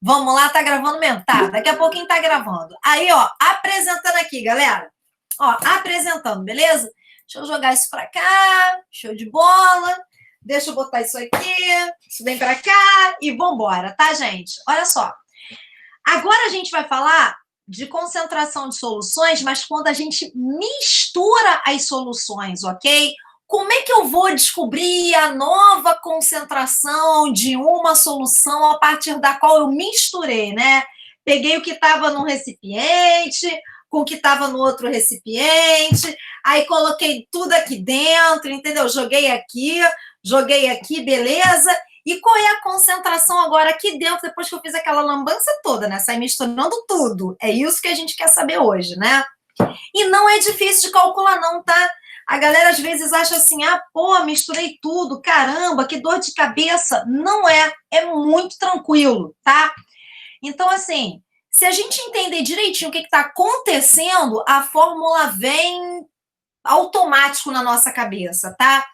Vamos lá, tá gravando mesmo? Tá, daqui a pouquinho tá gravando. Aí, ó, apresentando aqui, galera. Ó, apresentando, beleza? Deixa eu jogar isso pra cá. Show de bola. Deixa eu botar isso aqui. Isso vem pra cá e vambora, tá, gente? Olha só. Agora a gente vai falar de concentração de soluções, mas quando a gente mistura as soluções, ok? Como é que eu vou descobrir a nova concentração de uma solução a partir da qual eu misturei, né? Peguei o que estava num recipiente com o que estava no outro recipiente, aí coloquei tudo aqui dentro, entendeu? Joguei aqui, beleza? E qual é a concentração agora aqui dentro, depois que eu fiz aquela lambança toda, né? Sai misturando tudo. É isso que a gente quer saber hoje, né? E não é difícil de calcular, não, tá? A galera às vezes acha assim, ah, pô, misturei tudo, caramba, que dor de cabeça. Não é, é muito tranquilo, tá? Então, assim, se a gente entender direitinho o que está acontecendo, a fórmula vem automático na nossa cabeça, tá?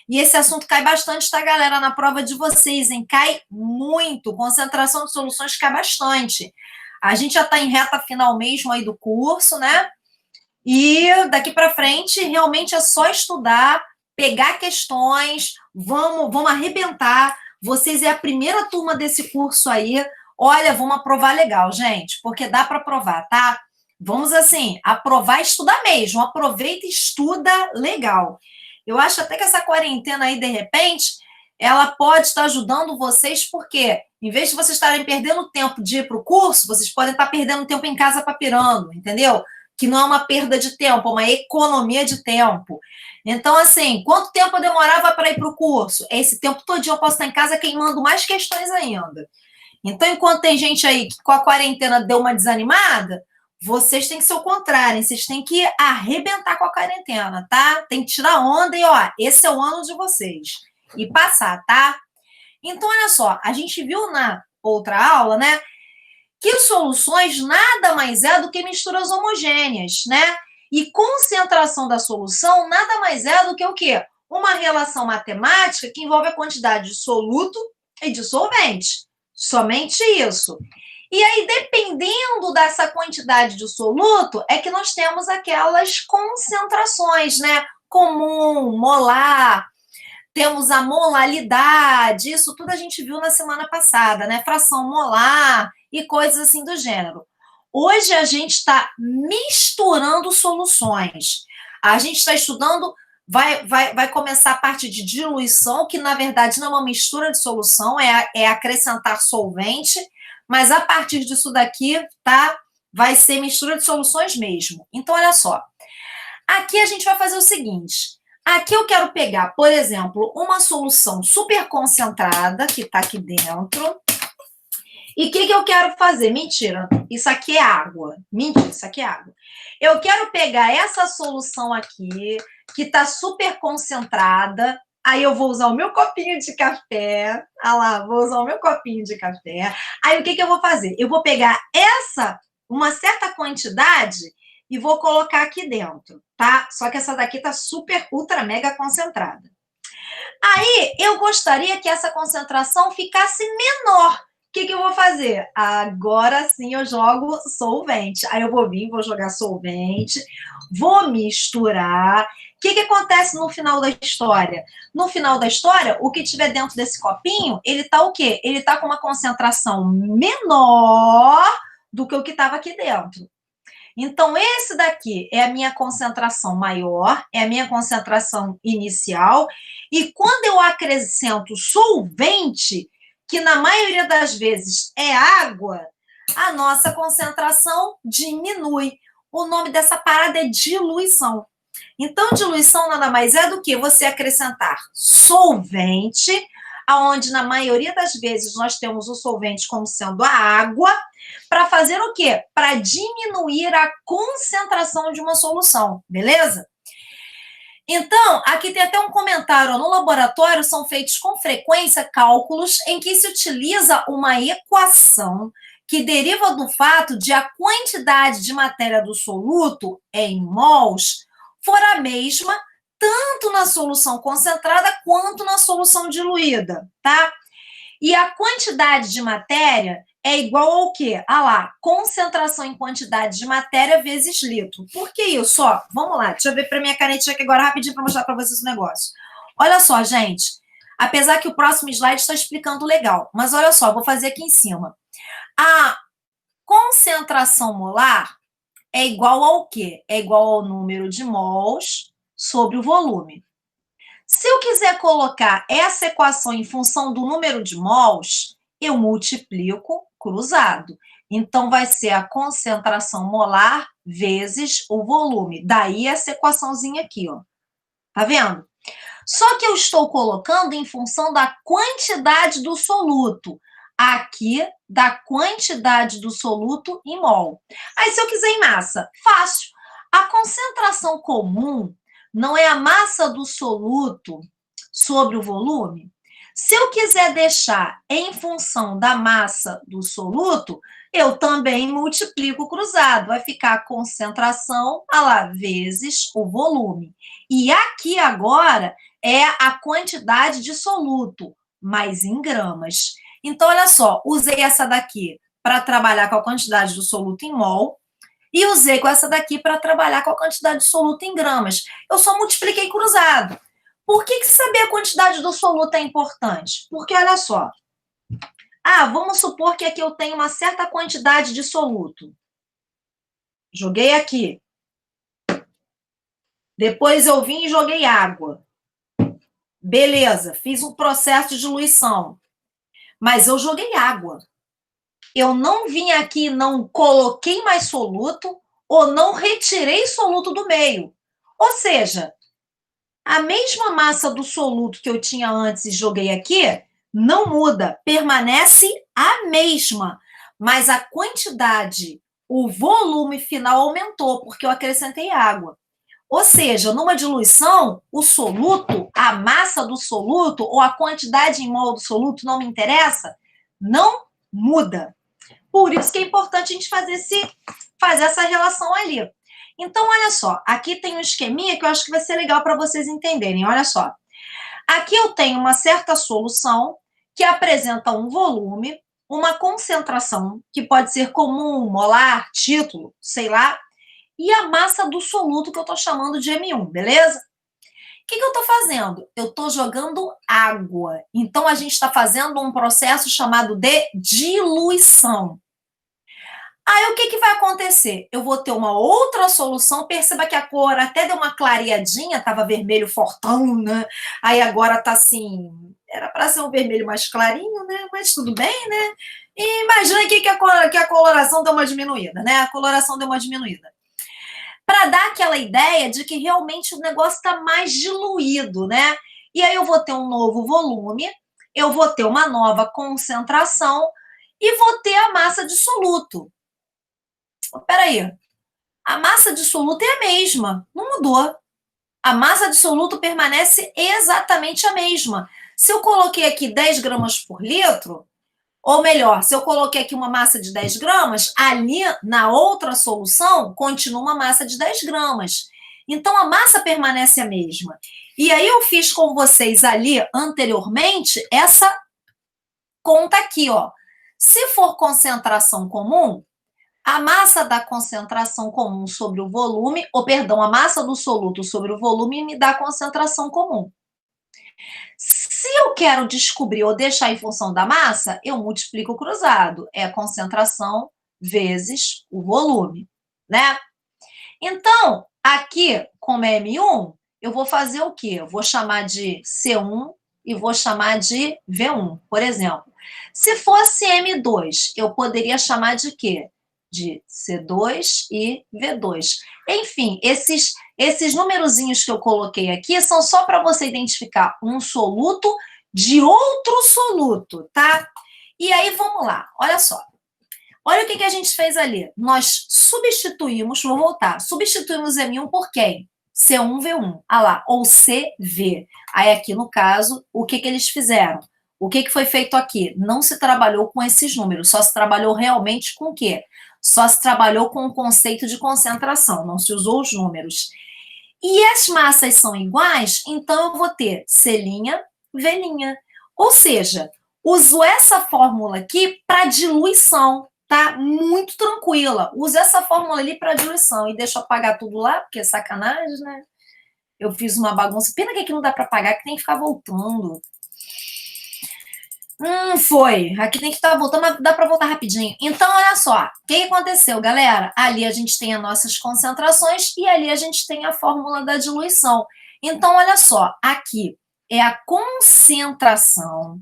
E esse assunto cai bastante, tá, galera? Na prova de vocês, hein? Cai muito. Concentração de soluções cai bastante. A gente já está em reta final mesmo aí do curso, né? E daqui para frente, realmente é só estudar, pegar questões, vamos arrebentar. Vocês é a primeira turma desse curso aí. Olha, vamos aprovar legal, gente, porque dá para aprovar, tá? Vamos assim, aprovar e estudar mesmo. Aproveita e estuda legal. Eu acho até que essa quarentena aí, de repente, ela pode estar ajudando vocês, porque em vez de vocês estarem perdendo tempo de ir para o curso, vocês podem estar perdendo tempo em casa papirando, entendeu? Que não é uma perda de tempo, é uma economia de tempo. Então, assim, quanto tempo eu demorava para ir para o curso? Esse tempo todo eu posso estar em casa queimando mais questões ainda. Então, enquanto tem gente aí que com a quarentena deu uma desanimada, vocês têm que ser o contrário, vocês têm que arrebentar com a quarentena, tá? Tem que tirar onda e, ó, esse é o ano de vocês. E passar, tá? Então, olha só, a gente viu na outra aula, né, que soluções nada mais é do que misturas homogêneas, né? E concentração da solução nada mais é do que o quê? Uma relação matemática que envolve a quantidade de soluto e de solvente. Somente isso. E aí, dependendo dessa quantidade de soluto, é que nós temos aquelas concentrações, né? Comum, molar, temos a molaridade, isso tudo a gente viu na semana passada, né? Fração molar e coisas assim do gênero. Hoje a gente está misturando soluções. A gente está estudando, vai começar a parte de diluição, que na verdade não é uma mistura de solução, é acrescentar solvente, mas a partir disso daqui, tá? Vai ser mistura de soluções mesmo. Então, olha só. Aqui a gente vai fazer o seguinte. Aqui eu quero pegar, por exemplo, uma solução super concentrada, que está aqui dentro. E o que eu quero fazer? Mentira, isso aqui é água. Mentira, isso aqui é água. Eu quero pegar essa solução aqui, que está super concentrada. Aí eu vou usar o meu copinho de café. Ah lá, vou usar o meu copinho de café. Aí o que eu vou fazer? Eu vou pegar uma certa quantidade, e vou colocar aqui dentro, tá? Só que essa daqui tá super, ultra, mega concentrada. Aí, eu gostaria que essa concentração ficasse menor. O que eu vou fazer? Agora sim eu jogo solvente. Aí eu vou vir, vou jogar solvente, vou misturar. O que acontece no final da história? No final da história, o que tiver dentro desse copinho, ele tá o quê? Ele tá com uma concentração menor do que o que estava aqui dentro. Então, esse daqui é a minha concentração maior, é a minha concentração inicial, e quando eu acrescento solvente, que na maioria das vezes é água, a nossa concentração diminui. O nome dessa parada é diluição. Então, diluição nada mais é do que você acrescentar solvente, aonde na maioria das vezes nós temos o solvente como sendo a água, para fazer o quê? Para diminuir a concentração de uma solução, beleza? Então, aqui tem até um comentário. No laboratório são feitos com frequência cálculos em que se utiliza uma equação que deriva do fato de a quantidade de matéria do soluto em mols for a mesma tanto na solução concentrada quanto na solução diluída, tá? E a quantidade de matéria é igual ao quê? Ah lá, concentração em quantidade de matéria vezes litro. Por que isso? Ó, vamos lá, deixa eu ver para minha canetinha aqui agora rapidinho para mostrar para vocês o negócio. Olha só, gente, apesar que o próximo slide está explicando legal, mas olha só, vou fazer aqui em cima. A concentração molar é igual ao quê? É igual ao número de mols sobre o volume. Se eu quiser colocar essa equação em função do número de mols, eu multiplico cruzado. Então, vai ser a concentração molar vezes o volume. Daí essa equaçãozinha aqui, ó. Tá vendo? Só que eu estou colocando em função da quantidade do soluto. Aqui, da quantidade do soluto em mol. Aí, se eu quiser em massa, fácil. A concentração comum não é a massa do soluto sobre o volume? Se eu quiser deixar em função da massa do soluto, eu também multiplico cruzado. Vai ficar a concentração, lá, vezes o volume. E aqui agora é a quantidade de soluto, mas em gramas. Então, olha só, usei essa daqui para trabalhar com a quantidade do soluto em mol e usei com essa daqui para trabalhar com a quantidade de soluto em gramas. Eu só multipliquei cruzado. Por que saber a quantidade do soluto é importante? Porque, olha só, vamos supor que aqui eu tenho uma certa quantidade de soluto. Joguei aqui. Depois eu vim e joguei água. Beleza, fiz um processo de diluição. Mas eu joguei água. Eu não vim aqui e não coloquei mais soluto ou não retirei soluto do meio. Ou seja, a mesma massa do soluto que eu tinha antes e joguei aqui não muda, permanece a mesma, mas a quantidade, o volume final aumentou, porque eu acrescentei água. Ou seja, numa diluição, o soluto, a massa do soluto ou a quantidade em mol do soluto não me interessa, não muda. Por isso que é importante a gente fazer essa relação ali. Então, olha só, aqui tem um esqueminha que eu acho que vai ser legal para vocês entenderem. Olha só. Aqui eu tenho uma certa solução que apresenta um volume, uma concentração, que pode ser comum, molar, título, sei lá, e a massa do soluto, que eu estou chamando de M1, beleza? O que eu estou fazendo? Eu estou jogando água. Então, a gente está fazendo um processo chamado de diluição. Aí, o que vai acontecer? Eu vou ter uma outra solução, perceba que a cor até deu uma clareadinha, estava vermelho fortão, né? Aí agora tá assim, era para ser um vermelho mais clarinho, né? Mas tudo bem, né? E imagina aqui que a coloração deu uma diminuída, né? A coloração deu uma diminuída. Para dar aquela ideia de que realmente o negócio está mais diluído, né? E aí eu vou ter um novo volume, eu vou ter uma nova concentração e vou ter a massa de soluto. Peraí, a massa de soluto é a mesma, não mudou. A massa de soluto permanece exatamente a mesma. Se eu coloquei aqui 10 gramas por litro, ou melhor, se eu coloquei aqui uma massa de 10 gramas, ali na outra solução continua uma massa de 10 gramas. Então a massa permanece a mesma. E aí eu fiz com vocês ali anteriormente essa conta aqui, ó. Se for concentração comum, a massa da concentração comum sobre o volume, ou perdão, a massa do soluto sobre o volume me dá a concentração comum. Se eu quero descobrir ou deixar em função da massa, eu multiplico o cruzado. É a concentração vezes o volume, né? Então, aqui, como é M1, eu vou fazer o quê? Eu vou chamar de C1 e vou chamar de V1, por exemplo. Se fosse M2, eu poderia chamar de quê? De C2 e V2. Enfim, esses numerozinhos que eu coloquei aqui são só para você identificar um soluto de outro soluto, tá? E aí, vamos lá, olha só. Olha o que a gente fez ali. Nós substituímos, vou voltar, substituímos M1 por quem? C1, V1, lá, ou CV. Aí aqui, no caso, o que eles fizeram? O que foi feito aqui? Não se trabalhou com esses números, só se trabalhou realmente com o quê? Só se trabalhou com o conceito de concentração, não se usou os números. E as massas são iguais, então eu vou ter C', V'. Ou seja, Uso essa fórmula aqui para diluição, tá? Muito tranquila. Uso essa fórmula ali para diluição. E deixa eu apagar tudo lá, porque é sacanagem, né? Eu fiz uma bagunça. Pena que aqui não dá para apagar, que tem que ficar voltando. Foi. Aqui tem que estar voltando, mas dá para voltar rapidinho. Então, olha só. O que aconteceu, galera? Ali a gente tem as nossas concentrações e ali a gente tem a fórmula da diluição. Então, olha só. Aqui é a concentração,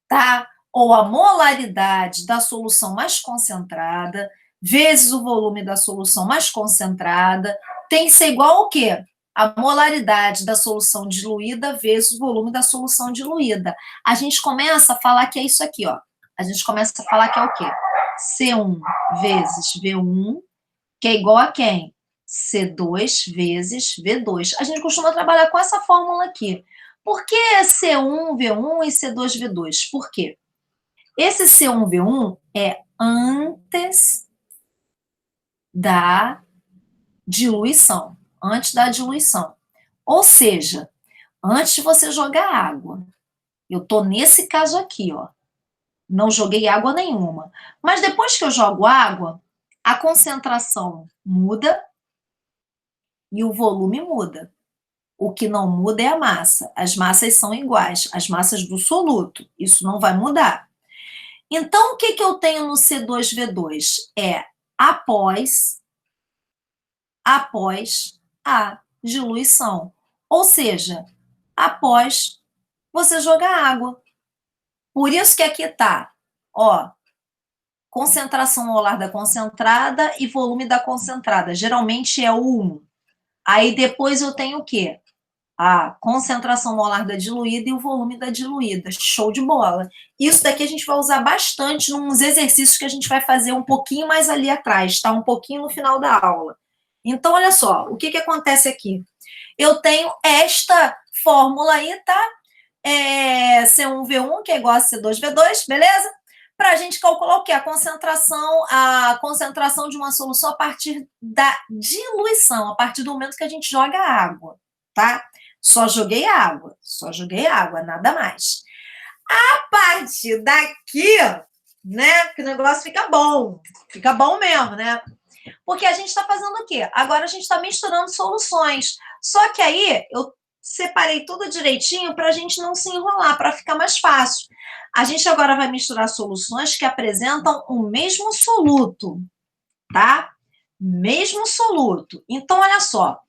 tá? Ou a molaridade da solução mais concentrada vezes o volume da solução mais concentrada tem que ser igual ao quê? A molaridade da solução diluída vezes o volume da solução diluída. A gente começa a falar que é isso aqui, ó. A gente começa a falar que é o quê? C1 vezes V1, que é igual a quem? C2 vezes V2. A gente costuma trabalhar com essa fórmula aqui. Por que C1V1 e C2V2? Por quê? Esse C1V1 é antes da diluição. Antes da diluição. Ou seja, antes de você jogar água. Eu tô nesse caso aqui, ó. Não joguei água nenhuma. Mas depois que eu jogo água, a concentração muda e o volume muda. O que não muda é a massa. As massas são iguais, as massas do soluto. Isso não vai mudar. Então, o que eu tenho no C2V2? É após a diluição. Ou seja, após você jogar água. Por isso que aqui tá, ó, concentração molar da concentrada e volume da concentrada. Geralmente é o 1. Aí depois eu tenho o quê? A concentração molar da diluída e o volume da diluída. Show de bola. Isso daqui a gente vai usar bastante nos exercícios que a gente vai fazer um pouquinho mais ali atrás, tá? Um pouquinho no final da aula. Então, olha só, o que acontece aqui? Eu tenho esta fórmula aí, tá? C1V1, que é igual a C2V2, beleza? Para a gente calcular o quê? A concentração de uma solução a partir da diluição, a partir do momento que a gente joga água, tá? Só joguei água, nada mais. A partir daqui, né, que o negócio fica bom mesmo, né? Porque a gente está fazendo o quê? Agora a gente está misturando soluções. Só que aí eu separei tudo direitinho para a gente não se enrolar, para ficar mais fácil. A gente agora vai misturar soluções que apresentam o mesmo soluto, tá? Mesmo soluto. Então, olha só.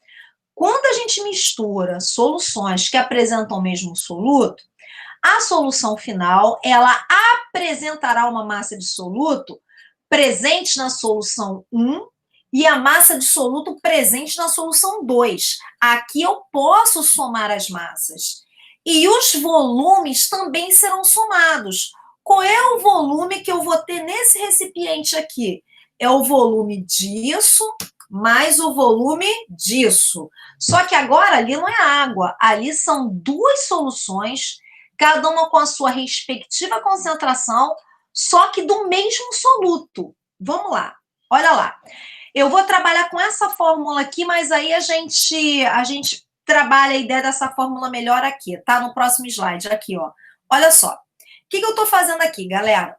Quando a gente mistura soluções que apresentam o mesmo soluto, a solução final, ela apresentará uma massa de soluto presente na solução 1 e a massa de soluto presente na solução 2. Aqui eu posso somar as massas. E os volumes também serão somados. Qual é o volume que eu vou ter nesse recipiente aqui? É o volume disso mais o volume disso. Só que agora ali não é água, ali são duas soluções, cada uma com a sua respectiva concentração, só que do mesmo soluto. Vamos lá, olha lá. Eu vou trabalhar com essa fórmula aqui, mas aí a gente trabalha a ideia dessa fórmula melhor aqui, tá? No próximo slide, aqui, ó. Olha só. O que eu tô fazendo aqui, galera?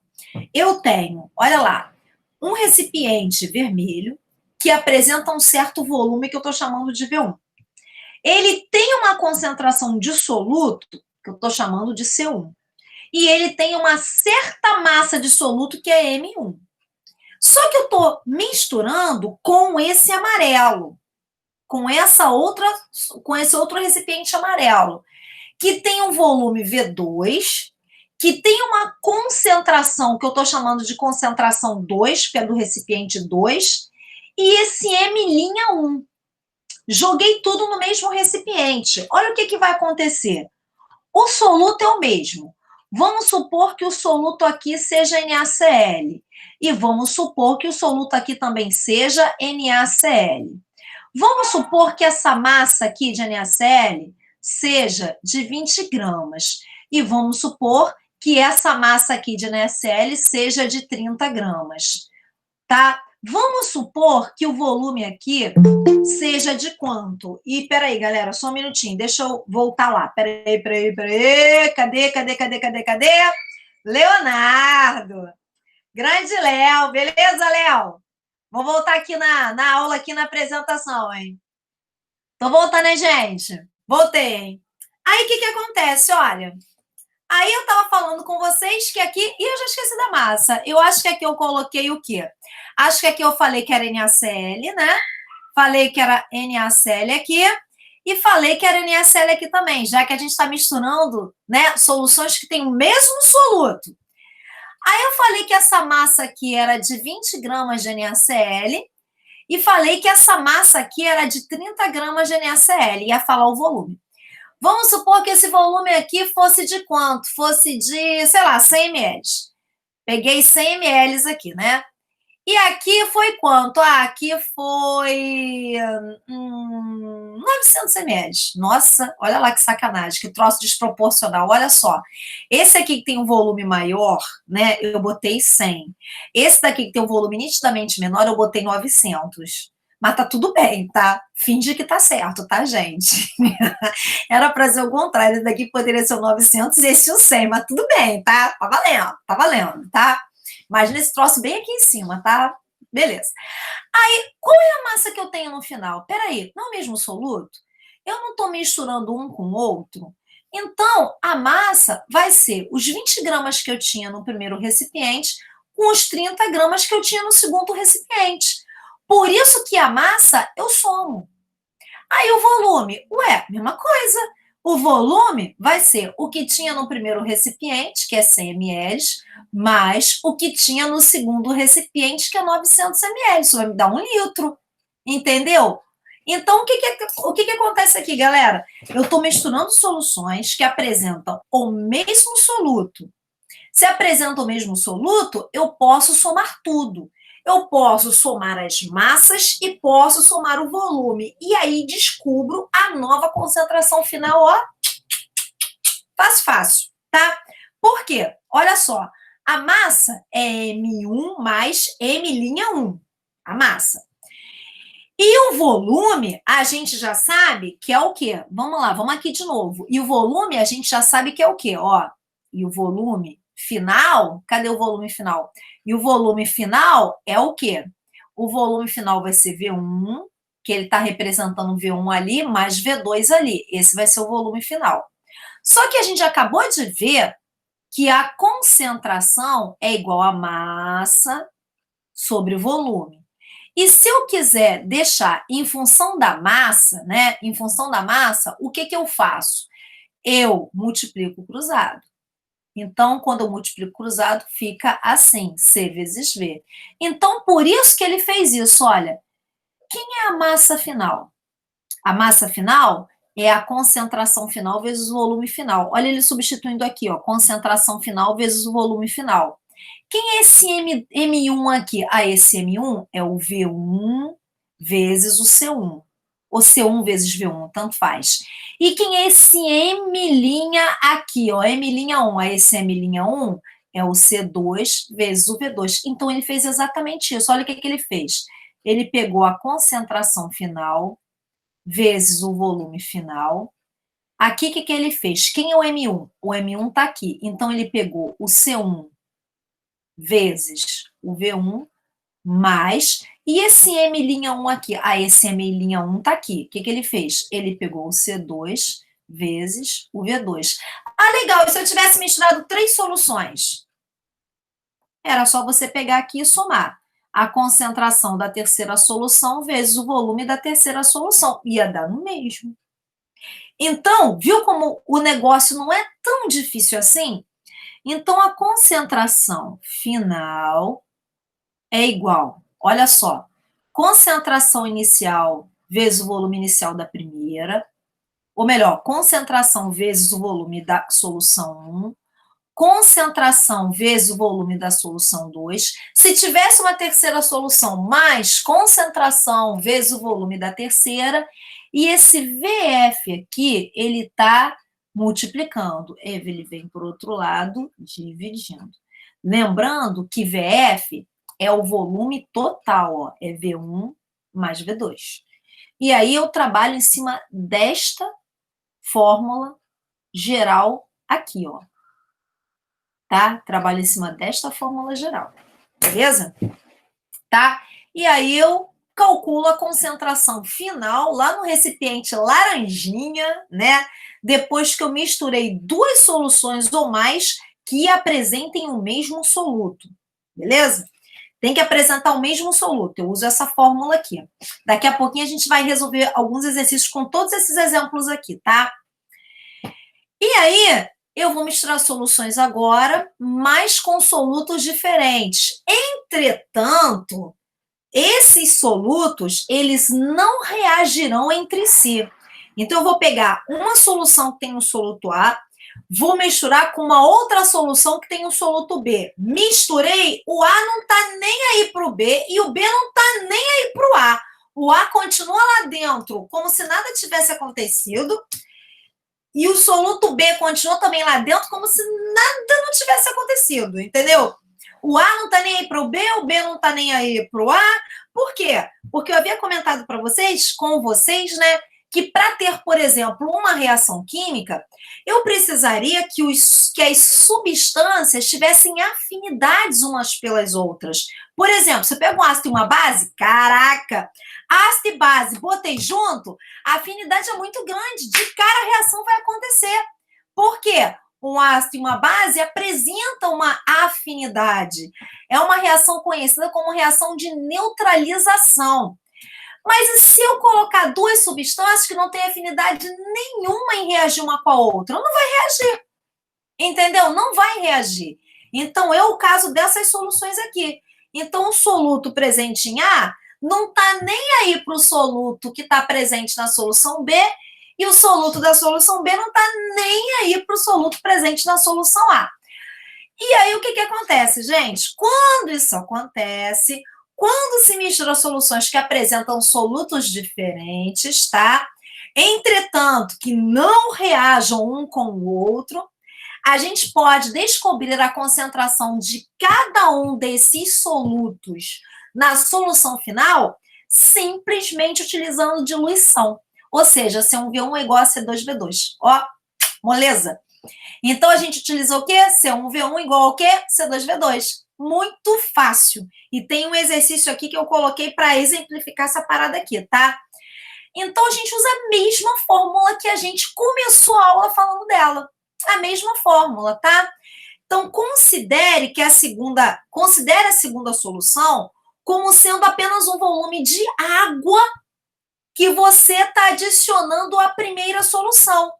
Eu tenho, olha lá, um recipiente vermelho que apresenta um certo volume que eu tô chamando de V1. Ele tem uma concentração de soluto que eu tô chamando de C1. E ele tem uma certa massa de soluto que é M1. Só que eu estou misturando com esse amarelo, com esse outro recipiente amarelo, que tem um volume V2, que tem uma concentração que eu estou chamando de concentração 2, que é do recipiente 2, e esse M'1. Joguei tudo no mesmo recipiente. Olha o que vai acontecer. O soluto é o mesmo. Vamos supor que o soluto aqui seja NaCl. E vamos supor que o soluto aqui também seja NaCl. Vamos supor que essa massa aqui de NaCl seja de 20 gramas. E vamos supor que essa massa aqui de NaCl seja de 30 gramas. Tá? Vamos supor que o volume aqui seja de quanto? E peraí, galera, só um minutinho, deixa eu voltar lá. Peraí. Cadê? Leonardo. Grande Léo. Beleza, Léo? Vou voltar aqui na aula, aqui na apresentação, hein? Tô voltando, hein, gente? Voltei, hein? Aí, o que acontece? Olha, aí eu tava falando com vocês que aqui... Ih, eu já esqueci da massa. Eu acho que aqui eu coloquei o quê? Acho que aqui eu falei que era NaCl, né? Falei que era NaCl aqui. E falei que era NaCl aqui também, já que a gente está misturando, né, soluções que têm o mesmo soluto. Aí eu falei que essa massa aqui era de 20 gramas de NaCl e falei que essa massa aqui era de 30 gramas de NaCl. Ia falar o volume. Vamos supor que esse volume aqui fosse de quanto? Fosse de, sei lá, 100 ml. Peguei 100 ml aqui, né? E aqui foi quanto? Ah, aqui foi 900 ml. Nossa, olha lá que sacanagem, que troço desproporcional. Olha só. Esse aqui que tem um volume maior, né? Eu botei 100. Esse daqui que tem um volume nitidamente menor, eu botei 900. Mas tá tudo bem, tá? Finge que tá certo, tá, gente? Era para ser o contrário. Esse daqui poderia ser o 900 e esse o 100, mas tudo bem, tá? Tá valendo, tá? Imagina esse troço bem aqui em cima, tá? Beleza. Aí, qual é a massa que eu tenho no final? Peraí, não é o mesmo soluto? Eu não estou misturando um com o outro? Então, a massa vai ser os 20 gramas que eu tinha no primeiro recipiente com os 30 gramas que eu tinha no segundo recipiente. Por isso que a massa eu somo. Aí o volume, ué, mesma coisa. O volume vai ser o que tinha no primeiro recipiente, que é 100 ml, mais o que tinha no segundo recipiente, que é 900 ml. Isso vai me dar 1 litro. Entendeu? Então, o que acontece aqui, galera? Eu estou misturando soluções que apresentam o mesmo soluto. Se apresenta o mesmo soluto, eu posso somar tudo. Eu posso somar as massas e posso somar o volume. E aí descubro a nova concentração final, ó. Fácil, tá? Por quê? Olha só, a massa é M1 mais M'1, a massa. E o volume, a gente já sabe que é o quê? Vamos lá, vamos aqui de novo. E o volume, a gente já sabe que é o quê? Ó, e o volume final, cadê o volume final? E o volume final é o quê? O volume final vai ser V1, que ele está representando V1 ali, mais V2 ali. Esse vai ser o volume final. Só que a gente acabou de ver que a concentração é igual a massa sobre o volume. E se eu quiser deixar em função da massa, né? Em função da massa, o que eu faço? Eu multiplico cruzado. Então, quando eu multiplico cruzado, fica assim, C vezes V. Então, por isso que ele fez isso. Olha, quem é a massa final? A massa final é a concentração final vezes o volume final. Olha ele substituindo aqui, ó, concentração final vezes o volume final. Quem é esse M1 aqui? Ah, esse M1 é o V1 vezes o C1. Ou C1 vezes V1, tanto faz. E quem é esse M' aqui? Ó, M'1. Ah, esse M'1 é o C2 vezes o V2. Então, ele fez exatamente isso. Olha o que ele fez. Ele pegou a concentração final vezes o volume final. Aqui, o que ele fez? Quem é o M1? O M1 está aqui. Então, ele pegou o C1 vezes o V1 mais... E esse M'1 aqui? Ah, esse M'1 está aqui. O que ele fez? Ele pegou o C2 vezes o V2. Ah, legal. E se eu tivesse misturado 3 soluções? Era só você pegar aqui e somar. A concentração da terceira solução vezes o volume da terceira solução. Ia dar no mesmo. Então, viu como o negócio não é tão difícil assim? Então, a concentração final é igual, olha só, concentração inicial vezes o volume inicial da primeira, ou melhor, concentração vezes o volume da solução 1, concentração vezes o volume da solução 2. Se tivesse uma terceira solução, mais concentração vezes o volume da terceira, e esse VF aqui, ele está multiplicando. Ele vem por outro lado, dividindo. Lembrando que VF é o volume total, ó, é V1 mais V2. E aí eu trabalho em cima desta fórmula geral aqui, ó. tá? Trabalho em cima desta fórmula geral, beleza? Tá? E aí eu calculo a concentração final lá no recipiente laranjinha, né? Depois que eu misturei duas soluções ou mais que apresentem o mesmo soluto, beleza? Tem que apresentar o mesmo soluto. Eu uso essa fórmula aqui. Daqui a pouquinho a gente vai resolver alguns exercícios com todos esses exemplos aqui, tá? E aí, eu vou misturar soluções agora, mas com solutos diferentes. Entretanto, esses solutos, eles não reagirão entre si. Então, eu vou pegar uma solução que tem um soluto A, vou misturar com uma outra solução que tem um soluto B. Misturei, o A não está nem aí para o B e o B não está nem aí para o A. O A continua lá dentro, como se nada tivesse acontecido, e o soluto B continua também lá dentro, como se nada não tivesse acontecido, entendeu? O A não está nem aí para o B não está nem aí para o A. Por quê? Porque eu havia comentado para vocês, com vocês, né, que para ter, por exemplo, uma reação química, eu precisaria que as substâncias tivessem afinidades umas pelas outras. Por exemplo, se eu pego um ácido e uma base, caraca, ácido e base, botei junto, a afinidade é muito grande, de cara a reação vai acontecer. Por quê? Um ácido e uma base apresentam uma afinidade. É uma reação conhecida como reação de neutralização. Mas e se eu colocar duas substâncias que não têm afinidade nenhuma em reagir uma com a outra? Não vai reagir. Entendeu? Não vai reagir. Então, é o caso dessas soluções aqui. Então, o soluto presente em A não está nem aí para o soluto que está presente na solução B, e o soluto da solução B não está nem aí para o soluto presente na solução A. E aí, o que acontece, gente? Quando isso acontece, quando se mistura soluções que apresentam solutos diferentes, tá? Entretanto, que não reajam um com o outro, a gente pode descobrir a concentração de cada um desses solutos na solução final simplesmente utilizando diluição. Ou seja, C1V1 é igual a C2V2. Ó, moleza? Então, a gente utilizou o quê? C1V1 igual ao quê? C2V2. Muito fácil. E tem um exercício aqui que eu coloquei para exemplificar essa parada aqui, tá? Então, a gente usa a mesma fórmula que a gente começou a aula falando dela. A mesma fórmula, tá? Então, considere a segunda solução como sendo apenas um volume de água que você está adicionando à primeira solução.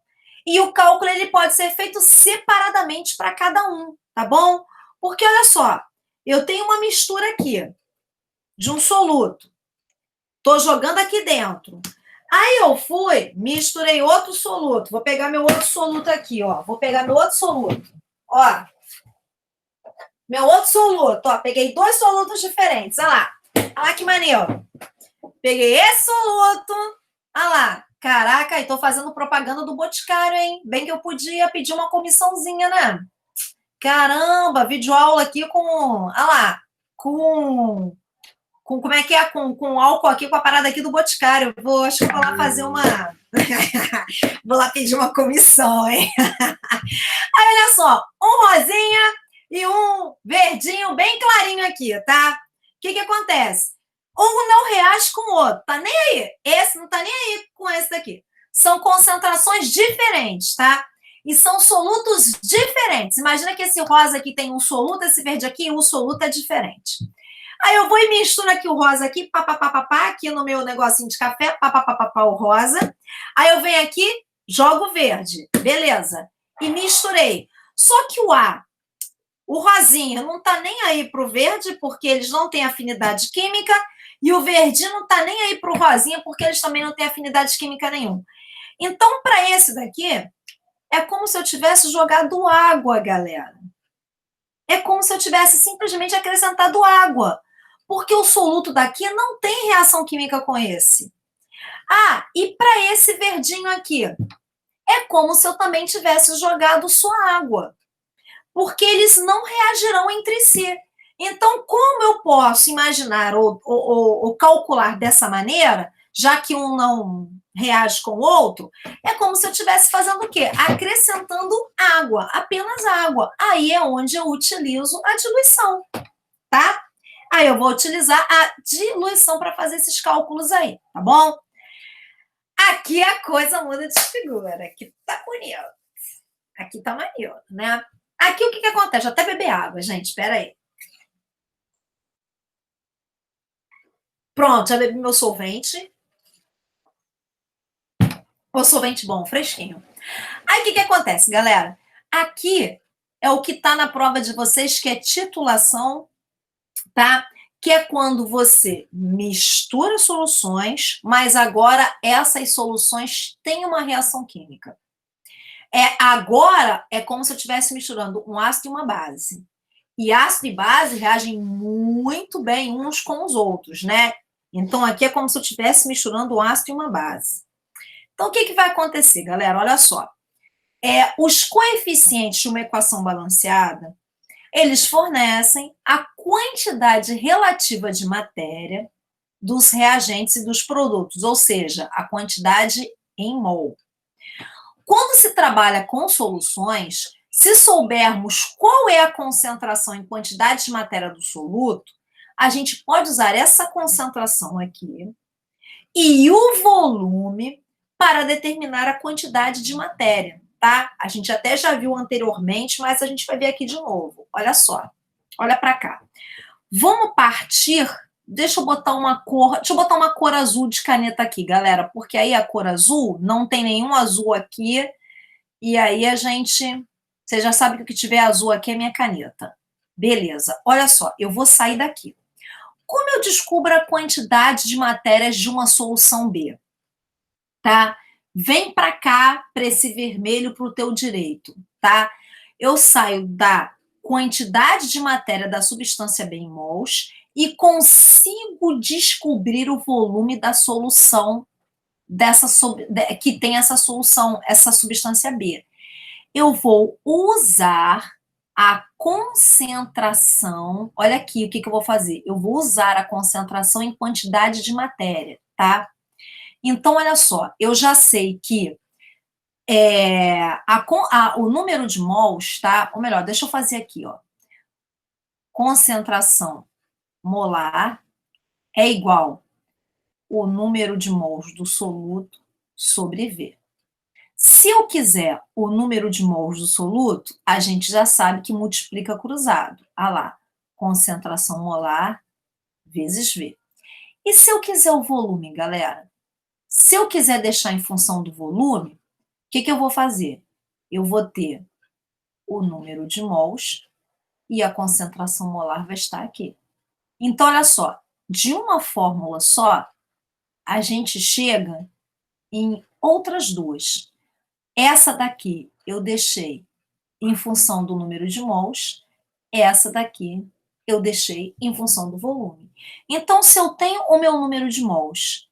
E o cálculo ele pode ser feito separadamente para cada um, tá bom? Porque, olha só, eu tenho uma mistura aqui de um soluto. Estou jogando aqui dentro. Aí eu fui, misturei outro soluto. Vou pegar meu outro soluto aqui, ó. Vou pegar meu outro soluto. Ó. Meu outro soluto, ó. Peguei dois solutos diferentes. Olha lá. Olha lá que maneiro. Peguei esse soluto. Olha lá. Caraca, e tô fazendo propaganda do Boticário, hein? Bem que eu podia pedir uma comissãozinha, né? Caramba, videoaula aqui com... Olha lá. Como é que é? Com álcool aqui, com a parada aqui do Boticário. Acho que vou lá fazer uma... vou lá pedir uma comissão, hein? Aí, olha só. Um rosinha e um verdinho bem clarinho aqui, tá? O que acontece? Um não reage com o outro. Tá nem aí. Esse não tá nem aí com esse daqui. São concentrações diferentes, tá? E são solutos diferentes. Imagina que esse rosa aqui tem um soluto, esse verde aqui, o soluto é diferente. Aí eu vou e misturo aqui o rosa aqui, papapá, aqui no meu negocinho de café, papapá, o rosa. Aí eu venho aqui, jogo o verde, beleza. E misturei. Só que o rosinha não tá nem aí pro verde, porque eles não têm afinidade química, e o verdinho não tá nem aí pro rosinha, porque eles também não têm afinidade química nenhuma. Então, para esse daqui, é como se eu tivesse jogado água, galera. É como se eu tivesse simplesmente acrescentado água. Porque o soluto daqui não tem reação química com esse. Ah, e para esse verdinho aqui, é como se eu também tivesse jogado só água. Porque eles não reagirão entre si. Então, como eu posso imaginar ou calcular dessa maneira, já que um reage com o outro, é como se eu estivesse fazendo o quê? Acrescentando água, apenas água. Aí é onde eu utilizo a diluição, tá? Aí eu vou utilizar a diluição para fazer esses cálculos aí, tá bom? Aqui a coisa muda de figura, aqui tá bonito, aqui tá maneiro, né? Aqui o que acontece? Até beber água, gente, espera aí. Pronto, já bebi meu solvente. O solvente bom, fresquinho. Aí o que acontece, galera? Aqui é o que tá na prova de vocês, que é titulação, tá? Que é quando você mistura soluções, mas agora essas soluções têm uma reação química. Agora é como se eu estivesse misturando um ácido e uma base. E ácido e base reagem muito bem uns com os outros, né? Então aqui é como se eu estivesse misturando um ácido e uma base. Então o que vai acontecer, galera? Olha só. Os coeficientes de uma equação balanceada, eles fornecem a quantidade relativa de matéria dos reagentes e dos produtos, ou seja, a quantidade em mol. Quando se trabalha com soluções, se soubermos qual é a concentração em quantidade de matéria do soluto, a gente pode usar essa concentração aqui e o volume para determinar a quantidade de matéria, tá? A gente até já viu anteriormente, mas a gente vai ver aqui de novo. Olha só, olha para cá. Vamos partir. Deixa eu botar uma cor azul de caneta aqui, galera, porque aí a cor azul não tem nenhum azul aqui, e aí a gente, você já sabe que o que tiver azul aqui é minha caneta. Beleza, olha só, eu vou sair daqui. Como eu descubro a quantidade de matérias de uma solução B? Tá? Vem para cá, para esse vermelho, para o teu direito, tá? Eu saio da quantidade de matéria da substância B em mols e consigo descobrir o volume da solução que tem essa solução, essa substância B. Eu vou usar a concentração. Olha aqui o que eu vou fazer. Eu vou usar a concentração em quantidade de matéria, tá? Então, olha só, eu já sei que o número de mols, tá? Ou melhor, deixa eu fazer aqui, ó. Concentração molar é igual o número de mols do soluto sobre V. Se eu quiser o número de mols do soluto, a gente já sabe que multiplica cruzado. Ah lá, concentração molar vezes V. E se eu quiser o volume, galera? Se eu quiser deixar em função do volume, o que eu vou fazer? Eu vou ter o número de mols e a concentração molar vai estar aqui. Então, olha só, de uma fórmula só, a gente chega em outras duas. Essa daqui eu deixei em função do número de mols, essa daqui eu deixei em função do volume. Então, se eu tenho o meu número de mols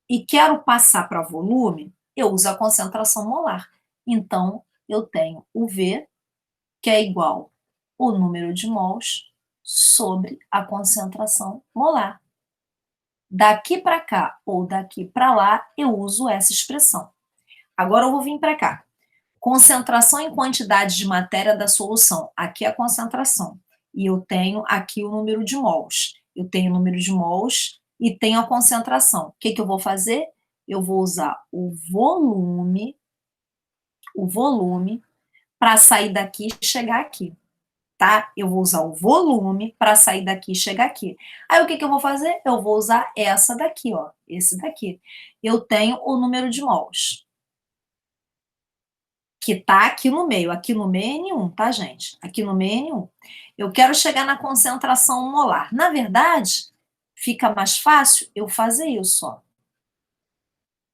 e quero passar para volume, eu uso a concentração molar. Então, eu tenho o V, que é igual o número de mols sobre a concentração molar. Daqui para cá ou daqui para lá, eu uso essa expressão. Agora eu vou vir para cá. Concentração em quantidade de matéria da solução. Aqui é a concentração. E eu tenho aqui o número de mols. Eu tenho o número de mols e tenho a concentração. O que eu vou fazer? Eu vou usar o volume para sair daqui e chegar aqui, tá? Eu vou usar o volume para sair daqui e chegar aqui. Aí o que eu vou fazer? Eu vou usar essa daqui, ó, esse daqui. Eu tenho o número de mols, que tá aqui no meio. Aqui no meio é N1, tá, gente? Aqui no meio é N1. Eu quero chegar na concentração molar. Na verdade, fica mais fácil eu fazer isso, ó.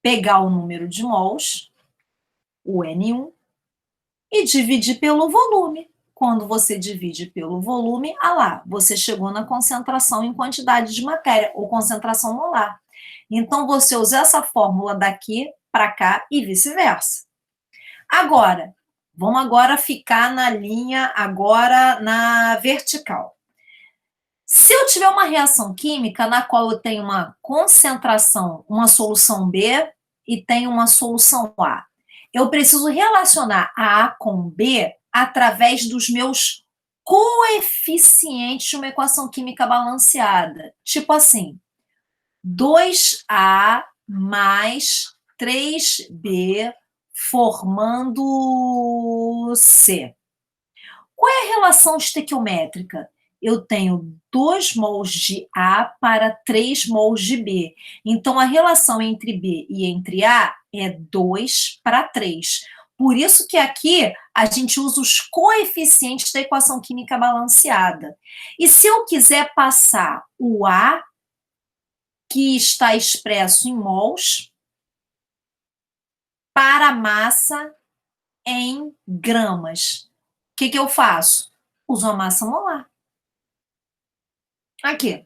Pegar o número de mols, o N1, e dividir pelo volume. Quando você divide pelo volume, lá, você chegou na concentração em quantidade de matéria, ou concentração molar. Então, você usa essa fórmula daqui para cá e vice-versa. Agora, vamos agora ficar na linha, agora na vertical. Se eu tiver uma reação química na qual eu tenho uma concentração, uma solução B, e tenho uma solução A. Eu preciso relacionar a A com B através dos meus coeficientes de uma equação química balanceada. Tipo assim, 2A mais 3B formando C. Qual é a relação estequiométrica? Eu tenho 2 mols de A para 3 mols de B. Então, a relação entre B e entre A é 2 para 3. Por isso que aqui a gente usa os coeficientes da equação química balanceada. E se eu quiser passar o A, que está expresso em mols, para a massa em gramas, o que eu faço? Uso a massa molar. Aqui.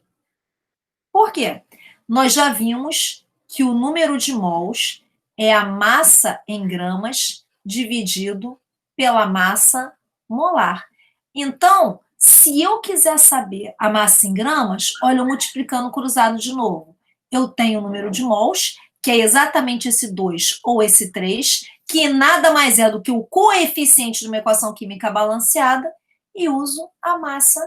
Por quê? Nós já vimos que o número de mols é a massa em gramas dividido pela massa molar. Então, se eu quiser saber a massa em gramas, olha, eu multiplicando cruzado de novo. Eu tenho o número de mols, que é exatamente esse 2 ou esse 3, que nada mais é do que o coeficiente de uma equação química balanceada, e uso a massa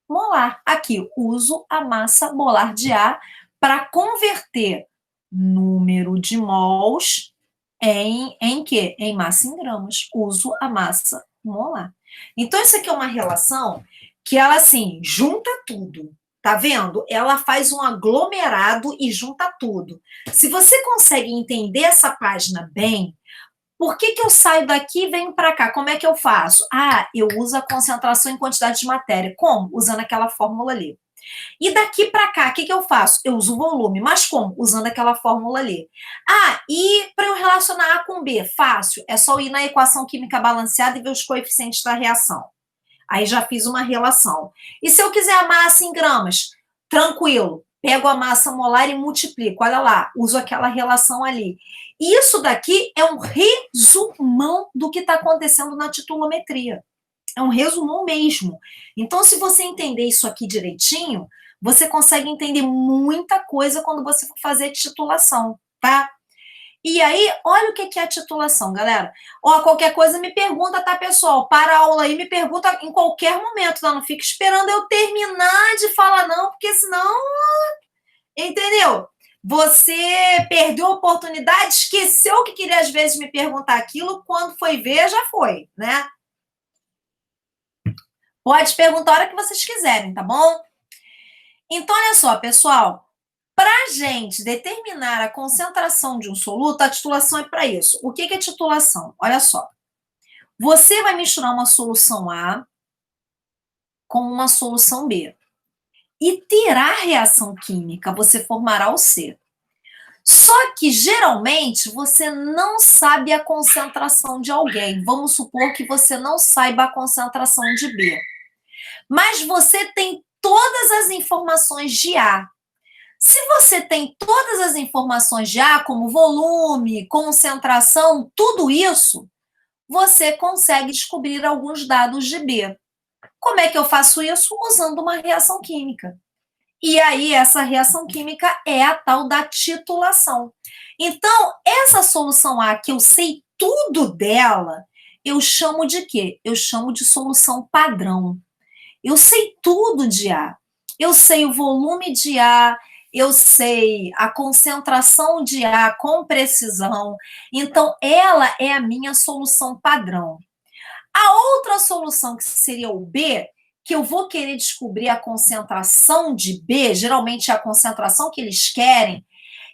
molar. Aqui, uso a massa molar de A para converter número de mols em quê? Em massa em gramas. Uso a massa molar. Então, isso aqui é uma relação que ela, assim, junta tudo. Tá vendo? Ela faz um aglomerado e junta tudo. Se você consegue entender essa página bem, por que eu saio daqui e venho para cá? Como é que eu faço? Ah, eu uso a concentração em quantidade de matéria. Como? Usando aquela fórmula ali. E daqui para cá, o que eu faço? Eu uso o volume. Mas como? Usando aquela fórmula ali. Ah, e para eu relacionar A com B? Fácil. É só ir na equação química balanceada e ver os coeficientes da reação. Aí já fiz uma relação. E se eu quiser a massa em gramas? Tranquilo. Pego a massa molar e multiplico. Olha lá, uso aquela relação ali. Isso daqui é um resumão do que está acontecendo na titulometria. É um resumão mesmo. Então, se você entender isso aqui direitinho, você consegue entender muita coisa quando você for fazer titulação, tá? E aí, olha o que é a titulação, galera. Ó, qualquer coisa me pergunta, tá, pessoal? Para a aula aí, me pergunta em qualquer momento, tá? Não fica esperando eu terminar de falar, não, porque senão, entendeu? Você perdeu a oportunidade, esqueceu que queria às vezes me perguntar aquilo, quando foi ver, já foi, né? Pode perguntar a hora que vocês quiserem, tá bom? Então, olha só, pessoal. Para a gente determinar a concentração de um soluto, a titulação é para isso. O que é titulação? Olha só. Você vai misturar uma solução A com uma solução B. E terá reação química, você formará o C. Só que, geralmente, você não sabe a concentração de alguém. Vamos supor que você não saiba a concentração de B. Mas você tem todas as informações de A. Se você tem todas as informações de A, como volume, concentração, tudo isso, você consegue descobrir alguns dados de B. Como é que eu faço isso? Usando uma reação química. E aí, essa reação química é a tal da titulação. Então, essa solução A, que eu sei tudo dela, eu chamo de quê? Eu chamo de solução padrão. Eu sei tudo de A. Eu sei o volume de A, eu sei a concentração de A com precisão. Então, ela é a minha solução padrão. A outra solução, que seria o B, que eu vou querer descobrir a concentração de B, geralmente é a concentração que eles querem,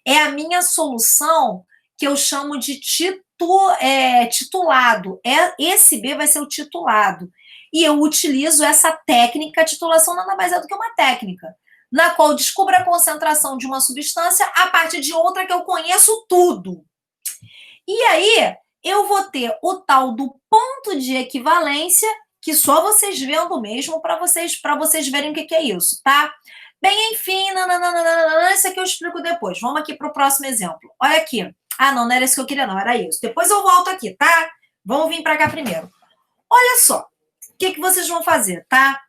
é a minha solução que eu chamo de titulado. Esse B vai ser o titulado. E eu utilizo essa técnica, a titulação nada mais é do que uma técnica, na qual eu descubro a concentração de uma substância a partir de outra que eu conheço tudo. E aí, eu vou ter o tal do ponto de equivalência, que só vocês vendo mesmo para vocês verem o que é isso, tá? Bem, enfim, isso aqui eu explico depois. Vamos aqui para o próximo exemplo. Olha aqui. Ah, não era isso que eu queria, não, era isso. Depois eu volto aqui, tá? Vamos vir para cá primeiro. Olha só, o que vocês vão fazer, tá?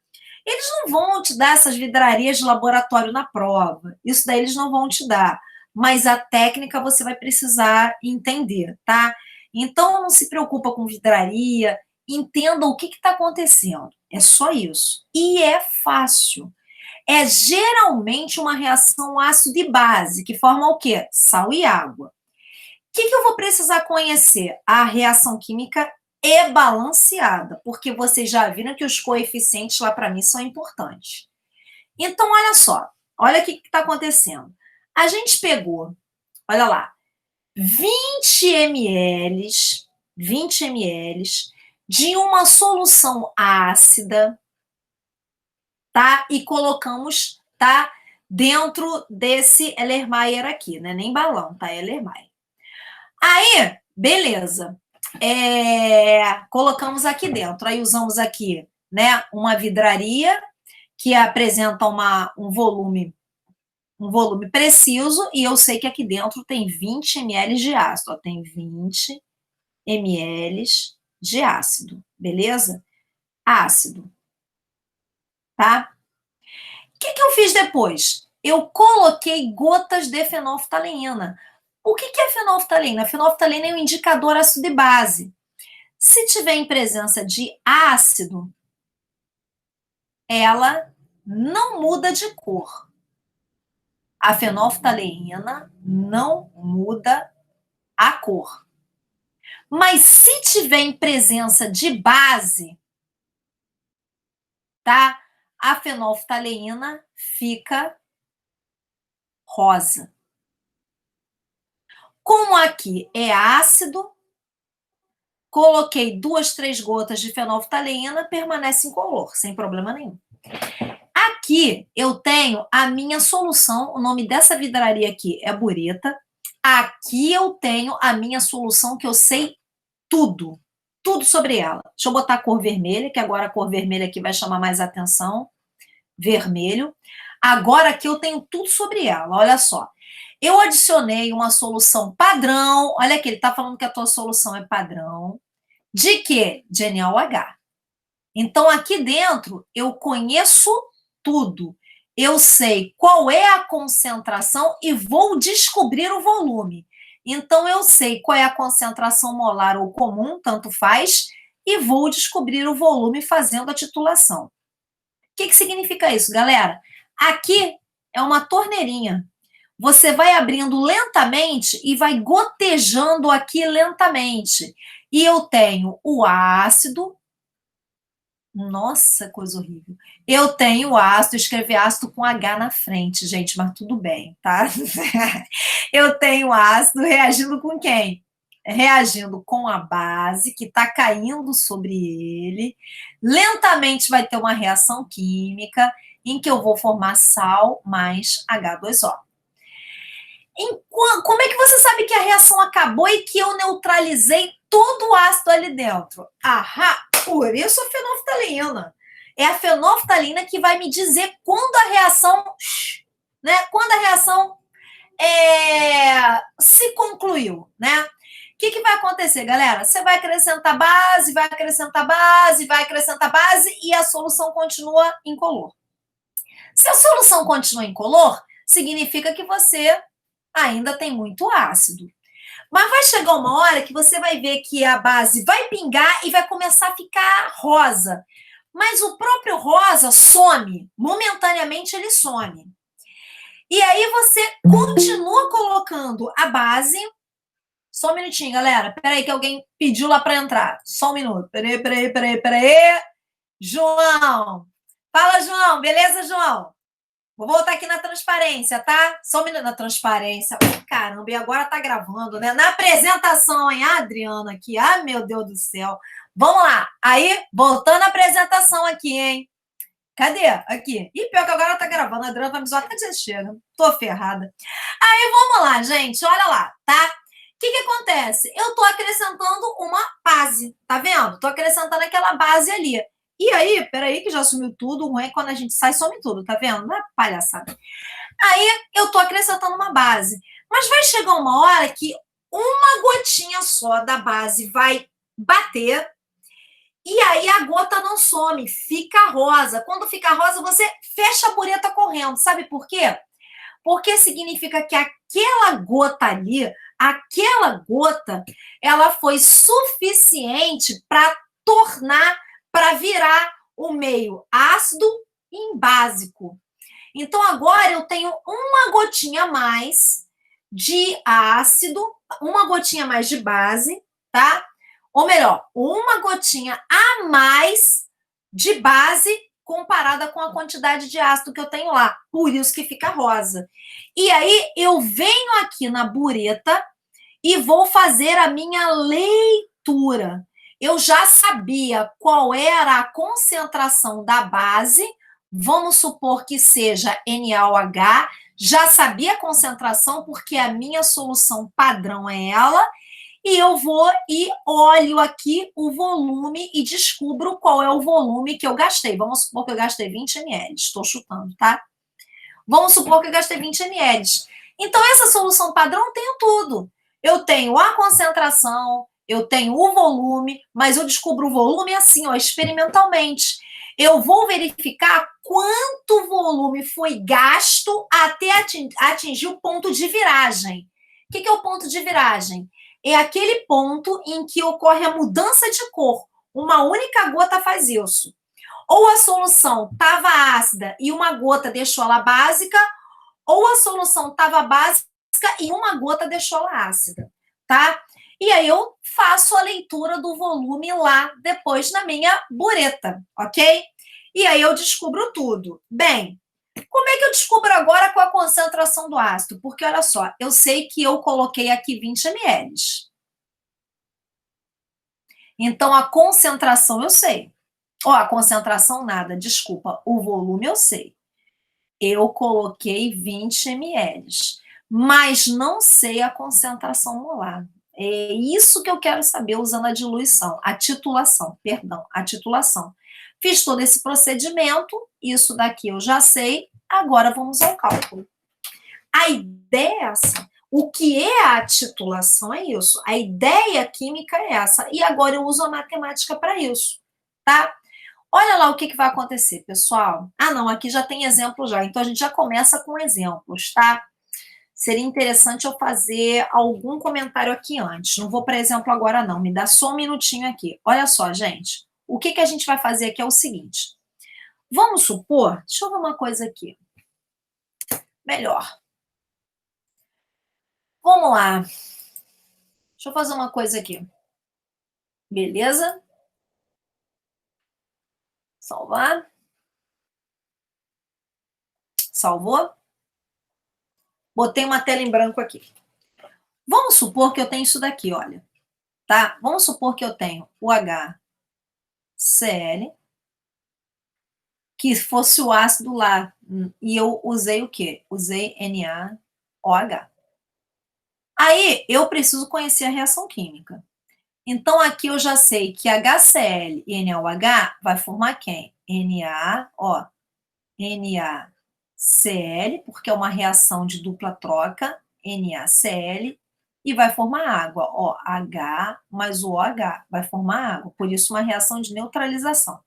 Eles não vão te dar essas vidrarias de laboratório na prova. Isso daí eles não vão te dar. mas a técnica você vai precisar entender, tá? Então, não se preocupa com vidraria, entenda o que está acontecendo. É só isso. E é fácil. É geralmente uma reação ácido e base, que forma o quê? Sal e água. O que eu vou precisar conhecer? A reação química é balanceada, porque vocês já viram que os coeficientes lá para mim são importantes. Então, olha só, olha o que está acontecendo. A gente pegou, olha lá, 20 ml de uma solução ácida, tá? E colocamos, tá? Dentro desse Erlenmeyer aqui, né? Nem balão, tá? Erlenmeyer. Aí, beleza. Colocamos aqui dentro. Aí usamos aqui, né? Uma vidraria que apresenta um volume preciso, e eu sei que aqui dentro tem 20 ml de ácido. Ó, tem 20 ml de ácido, beleza? Ácido, tá? O que eu fiz depois? Eu coloquei gotas de fenolftaleína. O que é fenolftaleína? A fenolftaleína é um indicador ácido e base. Se tiver em presença de ácido, ela não muda de cor. A fenolftaleína não muda a cor. Mas se tiver em presença de base, tá? A fenolftaleína fica rosa. Como aqui é ácido, coloquei 2, 3 gotas de fenolftaleína, permanece incolor, sem problema nenhum. Aqui eu tenho a minha solução, o nome dessa vidraria aqui é Bureta. Aqui eu tenho a minha solução que eu sei tudo sobre ela. Deixa eu botar a cor vermelha, que agora a cor vermelha aqui vai chamar mais atenção. Vermelho. Agora aqui eu tenho tudo sobre ela, olha só. Eu adicionei uma solução padrão, olha aqui, ele está falando que a tua solução é padrão. De quê? De NaOH. Então, aqui dentro, eu conheço tudo. Eu sei qual é a concentração e vou descobrir o volume. Então, eu sei qual é a concentração molar ou comum, tanto faz, e vou descobrir o volume fazendo a titulação. O que significa isso, galera? Aqui é uma torneirinha. Você vai abrindo lentamente e vai gotejando aqui lentamente. E eu tenho o ácido. Nossa, coisa horrível. Eu tenho ácido, escrevi ácido com H na frente, gente, mas tudo bem, tá? Eu tenho ácido reagindo com quem? Reagindo com a base que está caindo sobre ele. Lentamente vai ter uma reação química em que eu vou formar sal mais H2O. Como é que você sabe que a reação acabou e que eu neutralizei todo o ácido ali dentro? Ahá, por isso a fenolftaleína. É a fenolftaleína que vai me dizer quando a reação, né? Quando a reação se concluiu, né? O que vai acontecer, galera? Você vai acrescentar base, vai acrescentar base, vai acrescentar base e a solução continua incolor. Se a solução continua incolor, significa que você ainda tem muito ácido. Mas vai chegar uma hora que você vai ver que a base vai pingar e vai começar a ficar rosa. Mas o próprio rosa some, momentaneamente ele some. E aí você continua colocando a base. Só um minutinho, galera. Peraí que alguém pediu lá para entrar. Só um minuto. Peraí. João. Fala, João. Beleza, João? Vou voltar aqui na transparência, tá? Só um minuto na transparência. Caramba, e agora tá gravando, né? Na apresentação, hein? A Adriana aqui. Ah, meu Deus do céu. Vamos lá. Aí, voltando à apresentação aqui, hein? Cadê? Aqui. E pior que agora tá gravando. A Adriana vai me zoar até dizer chega. Tô ferrada. Aí, vamos lá, gente. Olha lá, tá? O que acontece? Eu tô acrescentando uma base, tá vendo? Tô acrescentando aquela base ali. E aí, peraí, que já sumiu tudo. O ruim é quando a gente sai, some tudo, tá vendo? Não é palhaçada. Aí, eu tô acrescentando uma base. Mas vai chegar uma hora que uma gotinha só da base vai bater e aí a gota não some, fica rosa. Quando fica rosa, você fecha a bureta correndo. Sabe por quê? Porque significa que aquela gota ali, aquela gota, ela foi suficiente para tornar, para virar o meio ácido em básico. Então, agora eu tenho uma gotinha a mais de ácido, uma gotinha a mais de base, tá? Ou melhor, uma gotinha a mais de base comparada com a quantidade de ácido que eu tenho lá. Por isso que fica rosa. E aí eu venho aqui na bureta e vou fazer a minha leitura. Eu já sabia qual era a concentração da base, vamos supor que seja NaOH, já sabia a concentração porque a minha solução padrão é ela, e eu vou e olho aqui o volume e descubro qual é o volume que eu gastei. Vamos supor que eu gastei 20 ml, estou chutando, tá? Vamos supor que eu gastei 20 ml. Então, essa solução padrão eu tenho tudo. Eu tenho a concentração, eu tenho o volume, mas eu descubro o volume assim, ó, experimentalmente. Eu vou verificar quanto volume foi gasto até atingir o ponto de viragem. O que é o ponto de viragem? É aquele ponto em que ocorre a mudança de cor. Uma única gota faz isso. Ou a solução estava ácida e uma gota deixou ela básica, ou a solução estava básica e uma gota deixou ela ácida, tá? E aí eu faço a leitura do volume lá depois na minha bureta, ok? E aí eu descubro tudo. Bem, como é que eu descubro agora qual a concentração do ácido? Porque olha só, eu sei que eu coloquei aqui 20 ml. Então a concentração eu sei. Ó, a concentração nada, desculpa, o volume eu sei. Eu coloquei 20 ml, mas não sei a concentração molar. É isso que eu quero saber usando a diluição, a titulação, perdão, a titulação. Fiz todo esse procedimento, isso daqui eu já sei, agora vamos ao cálculo. A ideia é essa. O que é a titulação é isso. A ideia química é essa. E agora eu uso a matemática para isso, tá? Olha lá o que vai acontecer, pessoal. Ah, não, aqui já tem exemplo já. Então, a gente já começa com exemplos, tá? Seria interessante eu fazer algum comentário aqui antes. Não vou para exemplo agora, não. Me dá só um minutinho aqui. Olha só, gente. O que a gente vai fazer aqui é o seguinte. Vamos supor... Deixa eu ver uma coisa aqui. Melhor. Vamos lá. Deixa eu fazer uma coisa aqui. Beleza? Salvar. Salvou? Botei uma tela em branco aqui. Vamos supor que eu tenho isso daqui, olha. Tá? Vamos supor que eu tenho o HCl, que fosse o ácido lá, e eu usei o quê? Usei NaOH. Aí, eu preciso conhecer a reação química. Então, aqui eu já sei que HCl e NaOH vai formar quem? NaCl, porque é uma reação de dupla troca, NaCl, e vai formar água, ó, H mais o OH, vai formar água, por isso uma reação de neutralização.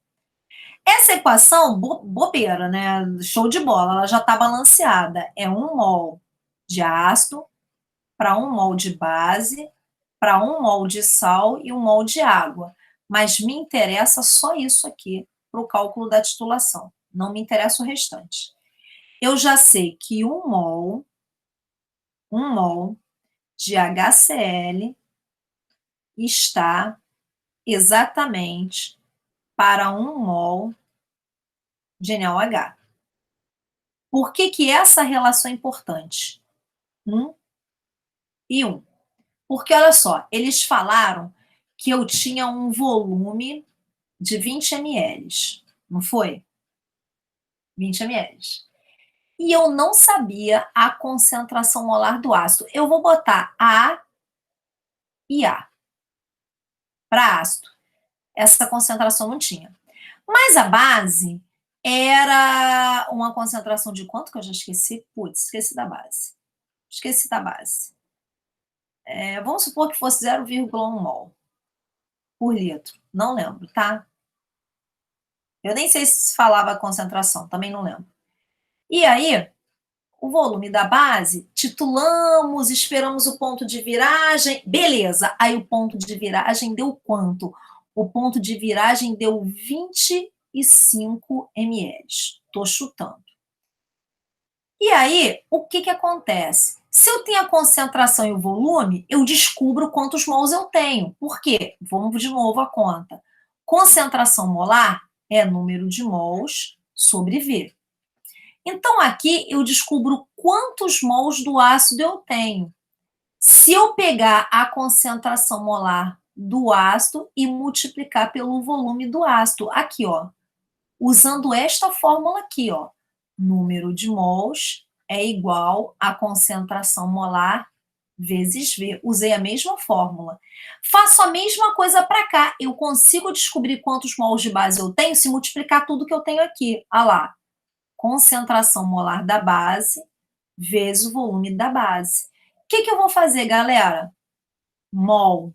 Essa equação, bobeira, né? Show de bola, ela já está balanceada. É 1 mol de ácido para 1 mol de base, para 1 mol de sal e 1 mol de água. Mas me interessa só isso aqui para o cálculo da titulação. Não me interessa o restante. Eu já sei que 1 mol de HCl está exatamente para 1 mol de NaOH. Por que essa relação é importante? 1 e 1. Porque, olha só, eles falaram que eu tinha um volume de 20 ml, não foi? 20 ml. E eu não sabia a concentração molar do ácido. Eu vou botar A e A para ácido. Essa concentração não tinha. Mas a base era uma concentração de quanto que eu já esqueci? Putz, esqueci da base. Esqueci da base. Vamos supor que fosse 0,1 mol por litro. Não lembro, tá? Eu nem sei se falava a concentração, também não lembro. E aí, o volume da base, titulamos, esperamos o ponto de viragem, beleza. Aí o ponto de viragem deu quanto? O ponto de viragem deu 25 ml. Estou chutando. E aí, o que acontece? Se eu tenho a concentração e o volume, eu descubro quantos mols eu tenho. Por quê? Vamos de novo à conta. Concentração molar é número de mols sobre V. Então, aqui eu descubro quantos mols do ácido eu tenho. Se eu pegar a concentração molar do ácido e multiplicar pelo volume do ácido, aqui, ó, usando esta fórmula aqui, ó, número de mols é igual a concentração molar vezes V. Usei a mesma fórmula. Faço a mesma coisa para cá. Eu consigo descobrir quantos mols de base eu tenho se multiplicar tudo que eu tenho aqui. Olha lá. Concentração molar da base vezes o volume da base. O que eu vou fazer, galera? Mol.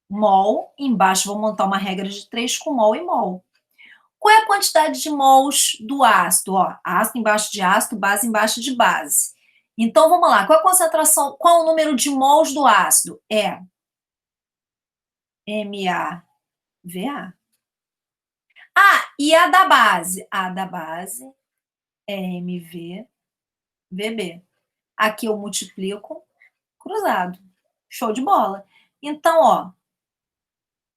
Mol, embaixo vou montar uma regra de 3 com mol e mol. Qual é a quantidade de mols do ácido? Ó, ácido embaixo de ácido, base embaixo de base. Então, vamos lá. Qual é a concentração, qual é o número de mols do ácido? É MaVa. Ah, e a da base? A da base é MvVb. Aqui eu multiplico cruzado. Show de bola. Então, ó,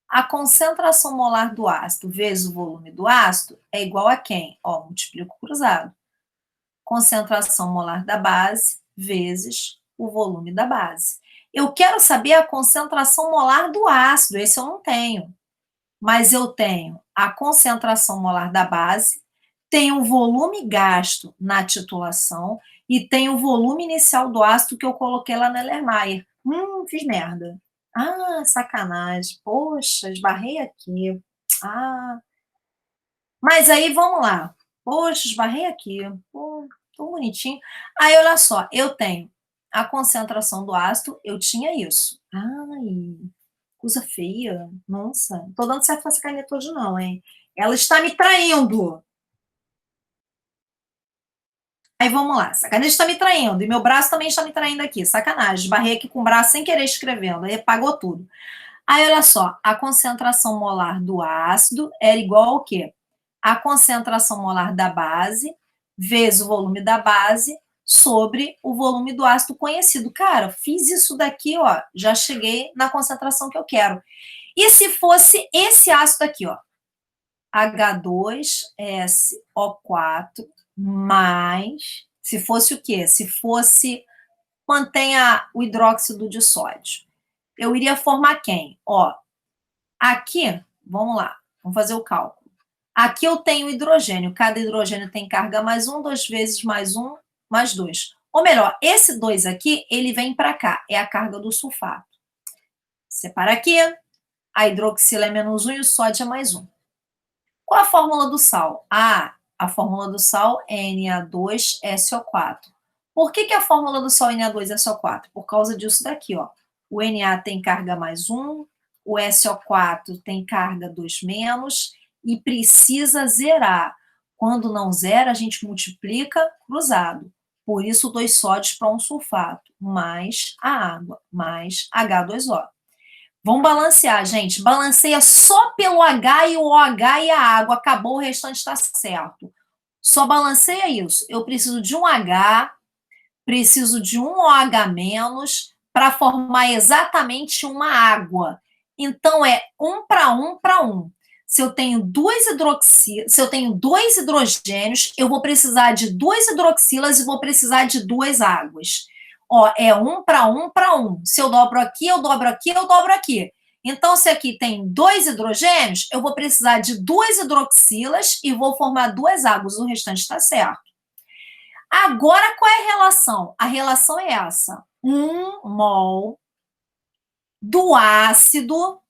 a concentração molar do ácido vezes o volume do ácido é igual a quem? Ó, multiplico cruzado. Concentração molar da base vezes o volume da base. Eu quero saber a concentração molar do ácido, esse eu não tenho. Mas eu tenho a concentração molar da base, tenho o volume gasto na titulação e tenho o volume inicial do ácido que eu coloquei lá na Erlenmeyer. Fiz merda. Ah, sacanagem. Poxa, esbarrei aqui. Ah. Mas aí, vamos lá. Poxa, esbarrei aqui. Pô, tão bonitinho. Aí, olha só, eu tenho a concentração do ácido, eu tinha isso. Ai, coisa feia. Nossa, não tô dando certo com essa caneta hoje não, hein? Ela está me traindo. Aí, vamos lá. Essa caneta está me traindo. E meu braço também está me traindo aqui. Sacanagem. Esbarrei aqui com o braço sem querer escrevendo. Aí, apagou tudo. Aí, olha só. A concentração molar do ácido era igual ao quê? A concentração molar da base vezes o volume da base sobre o volume do ácido conhecido. Cara, fiz isso daqui, ó, já cheguei na concentração que eu quero. E se fosse esse ácido aqui, ó, H2SO4 mais, se fosse o quê? Se fosse, mantenha o hidróxido de sódio. Eu iria formar quem? Ó, aqui, vamos lá, vamos fazer o cálculo. Aqui eu tenho hidrogênio. Cada hidrogênio tem carga mais 1, 2 vezes mais 1, mais 2. Ou melhor, esse 2 aqui, ele vem para cá. É a carga do sulfato. Separa aqui. A hidroxila é menos 1 e o sódio é mais 1. Qual a fórmula do sal? Ah, a fórmula do sal é Na2SO4. Por que a fórmula do sal é Na2SO4? Por causa disso daqui, ó. O Na tem carga mais 1, o SO4 tem carga 2 menos, e precisa zerar. Quando não zera, a gente multiplica cruzado. Por isso, 2 sódios para um sulfato, mais a água, mais H2O. Vamos balancear, gente. Balanceia só pelo H e o OH e a água. Acabou, o restante está certo. Só balanceia isso. Eu preciso de um H, preciso de um OH menos para formar exatamente uma água. Então, é 1 para 1 para 1. Se eu tenho se eu tenho 2 hidrogênios, eu vou precisar de 2 hidroxilas e vou precisar de 2 águas. Ó, é 1 para 1 para 1. Se eu dobro aqui, eu dobro aqui, eu dobro aqui. Então, se aqui tem 2 hidrogênios, eu vou precisar de 2 hidroxilas e vou formar 2 águas. O restante está certo. Agora, qual é a relação? A relação é essa. 1 mol do ácido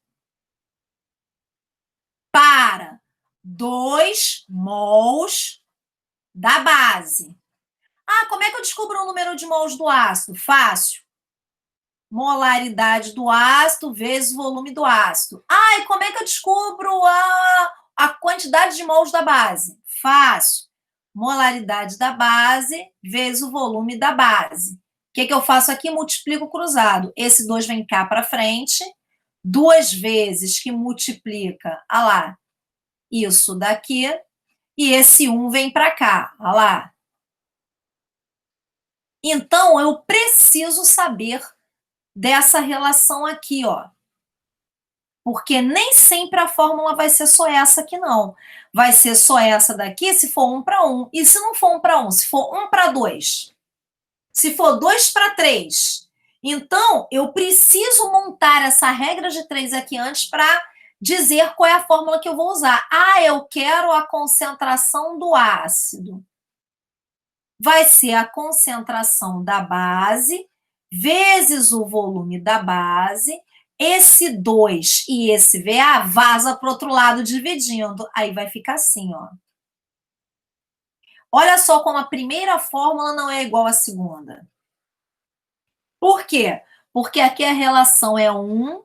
para 2 mols da base. Ah, como é que eu descubro o número de mols do ácido? Fácil. Molaridade do ácido vezes o volume do ácido. Ah, e como é que eu descubro a quantidade de mols da base? Fácil. molaridade da base vezes o volume da base. O que eu faço aqui? Multiplico cruzado. Esse 2 vem cá para frente, 2 vezes que multiplica, olha lá, isso daqui, e esse 1 vem para cá, olha lá. Então, eu preciso saber dessa relação aqui, ó. Porque nem sempre a fórmula vai ser só essa aqui, não. Vai ser só essa daqui se for 1 para 1. E se não for 1 para 1? Se for 1 para 2? Se for 2 para 3? Então, eu preciso montar essa regra de 3 aqui antes para dizer qual é a fórmula que eu vou usar. Ah, eu quero a concentração do ácido. Vai ser a concentração da base vezes o volume da base. Esse 2 e esse VA vaza para o outro lado dividindo. Aí vai ficar assim, ó. Olha só como a primeira fórmula não é igual à segunda. Por quê? Porque aqui a relação é 1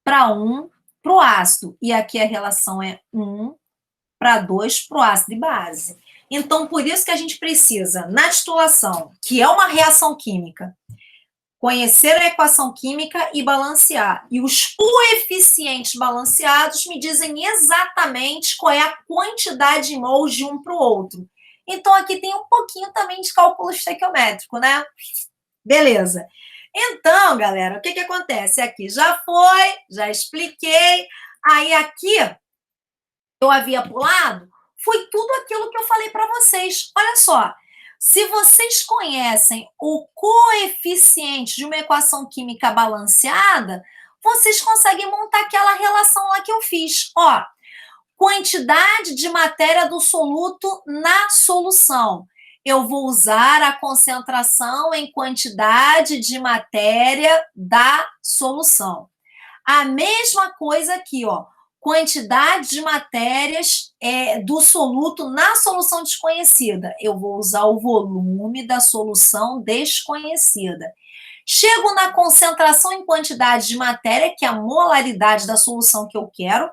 para o ácido. E aqui a relação é 1 para 2 para o ácido e base. Então, por isso que a gente precisa, na titulação, que é uma reação química, conhecer a equação química e balancear. E os coeficientes balanceados me dizem exatamente qual é a quantidade em mols de um para o outro. Então, aqui tem um pouquinho também de cálculo estequiométrico, né? Beleza. Então, galera, o que acontece? Aqui já foi, já expliquei. Aí aqui, eu havia pulado, foi tudo aquilo que eu falei para vocês. Olha só, se vocês conhecem o coeficiente de uma equação química balanceada, vocês conseguem montar aquela relação lá que eu fiz. Ó, quantidade de matéria do soluto na solução. Eu vou usar a concentração em quantidade de matéria da solução. A mesma coisa aqui, ó. Quantidade de matérias do soluto na solução desconhecida. Eu vou usar o volume da solução desconhecida. Chego na concentração em quantidade de matéria, que é a molaridade da solução que eu quero,